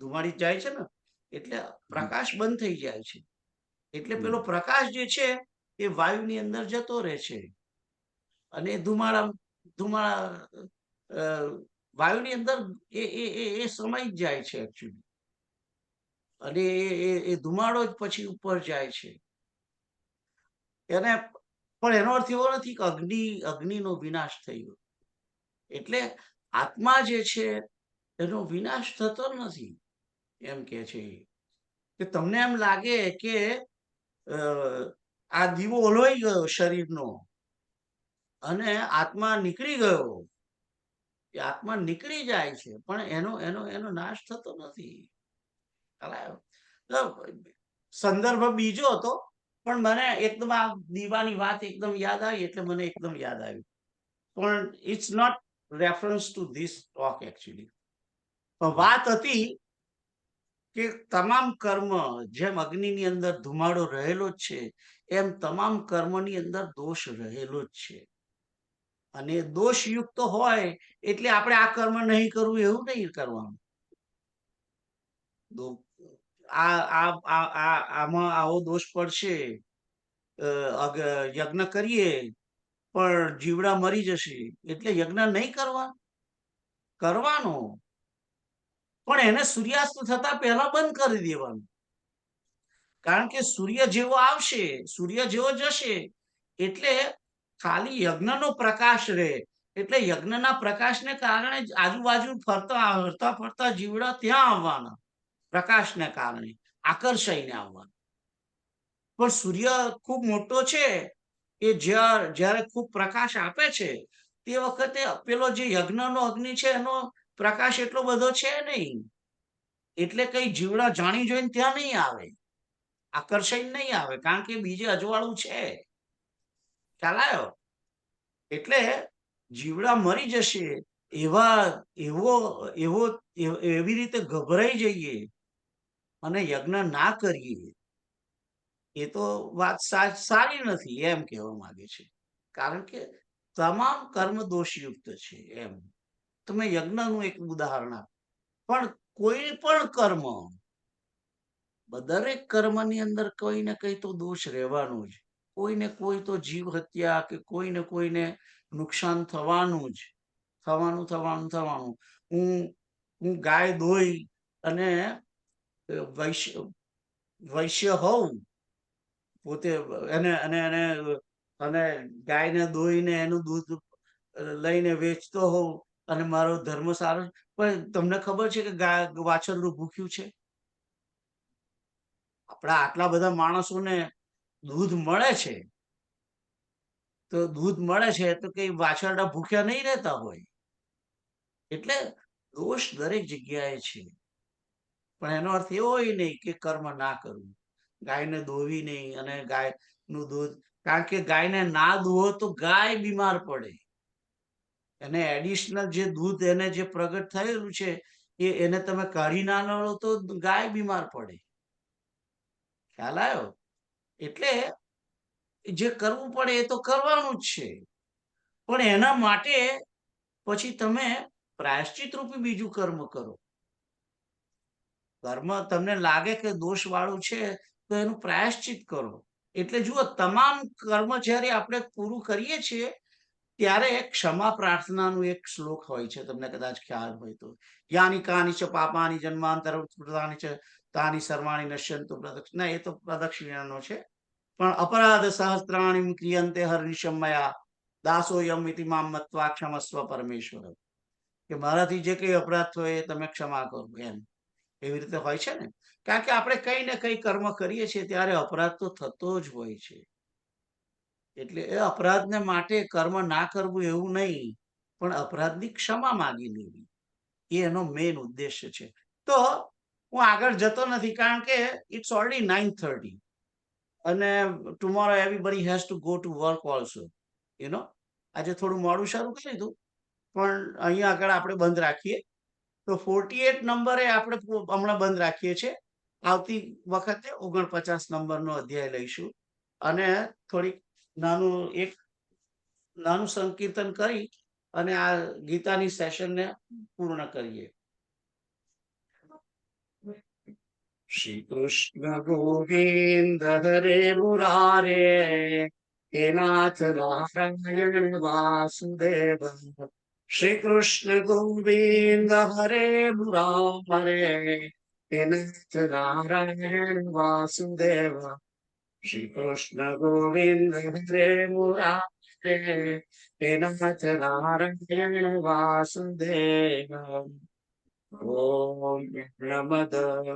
ધુમાડી જાય છે ને એટલે પ્રકાશ બંધ થઈ જાય છે. એટલે પેલો પ્રકાશ જે છે એ વાયુની અંદર જતો રહે છે અને ધુમાડા વાયુની અંદર એ સમાઈ જાય છે એકચ્યુઅલી. અને એ ધુમાડો જ પછી ઉપર જાય છે. એને પણ એનો અર્થ એવો નથી કે અગ્નિનો વિનાશ થઈ ગયો. એટલે આત્મા જે છે એનો વિનાશ થતો નથી એમ કે છે. કે તમને એમ લાગે કે આ દીવો ઓલવાઈ ગયો શરીરનો અને આત્મા નીકળી ગયો, એ આત્મા નીકળી જાય છે પણ એનો એનો એનો નાશ થતો નથી. સંદર્ભ બીજો હતો પણ મને એકદમ આ દીવાની વાત એકદમ યાદ આવી એટલે મને એકદમ યાદ આવ્યું, પણ it's not reference to this talk actually. વાત હતી કે તમામ કર્મ જેમ અગ્નિની અંદર ધુમાડો રહેલો જ છે એમ તમામ કર્મની અંદર દોષ રહેલો જ છે, અને દોષયુક્ત હોય એટલે આપણે આ કર્મ નહીં કરવું એવું નહીં કરવાનું. આમાં આવો દોષ પડશે, યજ્ઞ કરીએ પણ જીવડા મરી જશે એટલે યજ્ઞ નહીં કરવાનો, પણ એને સૂર્યાસ્ત થતા પહેલા બંધ કરી દેવાનું. કારણ કે સૂર્ય જેવો આવશે, સૂર્ય જેવો જશે એટલે ખાલી યજ્ઞનો પ્રકાશ રહે, એટલે યજ્ઞના પ્રકાશને કારણે આજુબાજુ ફરતા ફરતા જીવડા ત્યાં આવવાના, પ્રકાશને કારણે આકર્ષાઈને આવવાના. પણ સૂર્ય ખૂબ મોટો છે, એ જ્યારે ખૂબ પ્રકાશ આપે છે તે વખતે પેલો જે યજ્ઞનો અગ્નિ છે એનો પ્રકાશ એટલો બધો છે નહીં, એટલે કઈ જીવડા જાણી જોઈને ત્યાં નહીં આવે, આકર્ષાઈને નહીં આવે, કારણ કે બીજે અજવાળું છે. ખ્યાલ આવ્યો? એટલે જીવડા મરી જશે એવી રીતે ગભરાઈ જઈએ અને યજ્ઞ ના કરીએ એ તો વાત સારી નથી એમ કહેવા માંગે છે. કારણ કે તમામ કર્મ દોષયુક્ત છે એમ. તમે યજ્ઞનું એક ઉદાહરણ આપ, પણ કોઈ પણ કર્મ, દરેક કર્મની અંદર કઈ ને કઈ તો દોષ રહેવાનું જ, કોઈને કોઈ તો જીવ હત્યા કે કોઈને કોઈને નુકસાન થવાનું જ, થવાનું. હું ગાય દોઈ અને વૈશ્ય હોઉં પોતે, અને ગાયને દોઈને એનું દૂધ લઈને વેચતો હોઉં અને મારો ધર્મ સારો, પણ તમને ખબર છે કે વાછરડું ભૂખ્યું છે? આપણા આટલા બધા માણસોને દૂધ મળે છે, તો કઈ વાછરડા ભૂખ્યા નહીં રહેતા હોય? એટલે દોષ દરેક જગ્યાએ છે, પણ એનો અર્થ એવો નહીં કે કર્મ ના કરવું, ગાયને દોવી નહીં અને ગાયનું દૂધ, કારણ કે ગાયને ના દોવો તો ગાય બીમાર પડે, એને એડિશનલ જે દૂધ એને જે પ્રગટ થયેલું છે એને તમે કાઢી ના લો તો ગાય બીમાર પડે. ખ્યાલ આવ્યો? એટલે જે કરવું પડે એ તો કરવાનું જ છે, પણ એના માટે પછી તમે પ્રાયશ્ચિત રૂપી બીજું કર્મ કરો. કર્મ તમને લાગે કે દોષ વાળું છે તો એનું પ્રાયશ્ચિત કરો. એટલે જુઓ, તમામ કર્મ જ્યારે આપણે પૂરું કરીએ છીએ ત્યારે ક્ષમા પ્રાર્થનાનું એક શ્લોક હોય છે, તમને કદાચ ખ્યાલ હોય તો, યાની કાની ચ પાપાની જન્માંતરાની ચ તાની સર્વાણી નશ્યંતુ પ્રદક્ષિણા. એ તો પ્રદક્ષિણાનો છે, પણ અપરાધ સહસ્ત્રાણી ક્રિયંતે હર્નિશમ મયા દાસોયમ ઇતિ મામ મત્વા ક્ષમસ્વ પરમેશ્વર. કે મારાથી જે કઈ અપરાધ થયો એ તમે ક્ષમા કરો એમ. એવી રીતે હોય છે ને, કારણ કે આપણે કઈ ને કઈ કર્મ કરીએ છીએ ત્યારે અપરાધ તો થતો જ હોય છે. એટલે એ અપરાધને માટે કર્મ ના કરવું એવું નહીં, પણ અપરાધની ક્ષમા માંગી લેવી, એ એનો મેઇન ઉદ્દેશ્ય છે. તો હું આગળ જતો નથી કારણ કે ઇટ્સ ઓલરેડી 9:30 અને tomorrow everybody has to go to work also. આજે થોડું મોડું શરૂ કરી દીધું, પણ અહીંયા આગળ આપણે બંધ રાખીએ. તો 48 નંબરે આપણે હમણાં બંધ રાખીએ છીએ. આવતી વખતે 49 નંબરનો અધ્યાય લઈશું અને થોડીક નાનું સંકીર્તન કરી અને આ ગીતાની સેશનને પૂર્ણ કરીએ. શ્રી કૃષ્ણ ગોવિંદ હરે મુરારે, હે નાથ નારાયણ વાસુદેવ. શ્રી કૃષ્ણ ગોવિંદ હરે મુરારે, હે નાથ નારાયણ વાસુદેવ. શ્રી કૃષ્ણ ગોવિંદ હરે મુરારે, હે નાથ નારાયણ વાસુદેવ. ઓમ પૂર્ણમદ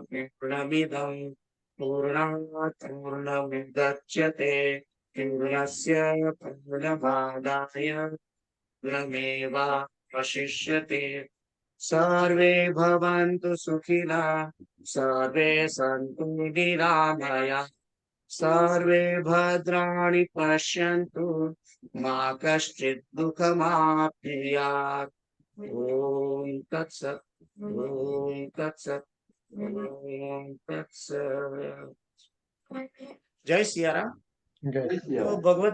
પૂર્ણમિદં पूर्णात् पूर्णमुदच्यते पूर्णस्य पूर्णमादाय पूर्णमेवावशिष्यते सर्वे भवन्तु सुखिनः सर्वे सन्तु निरामयाः सर्वे भद्राणि पश्यन्तु मा कश्चित् दुःखमाप्नुयात् ॐ तत्सत् ॐ तत्सत् ॐ तत्सत् जय सियाराम। જય तो भगवत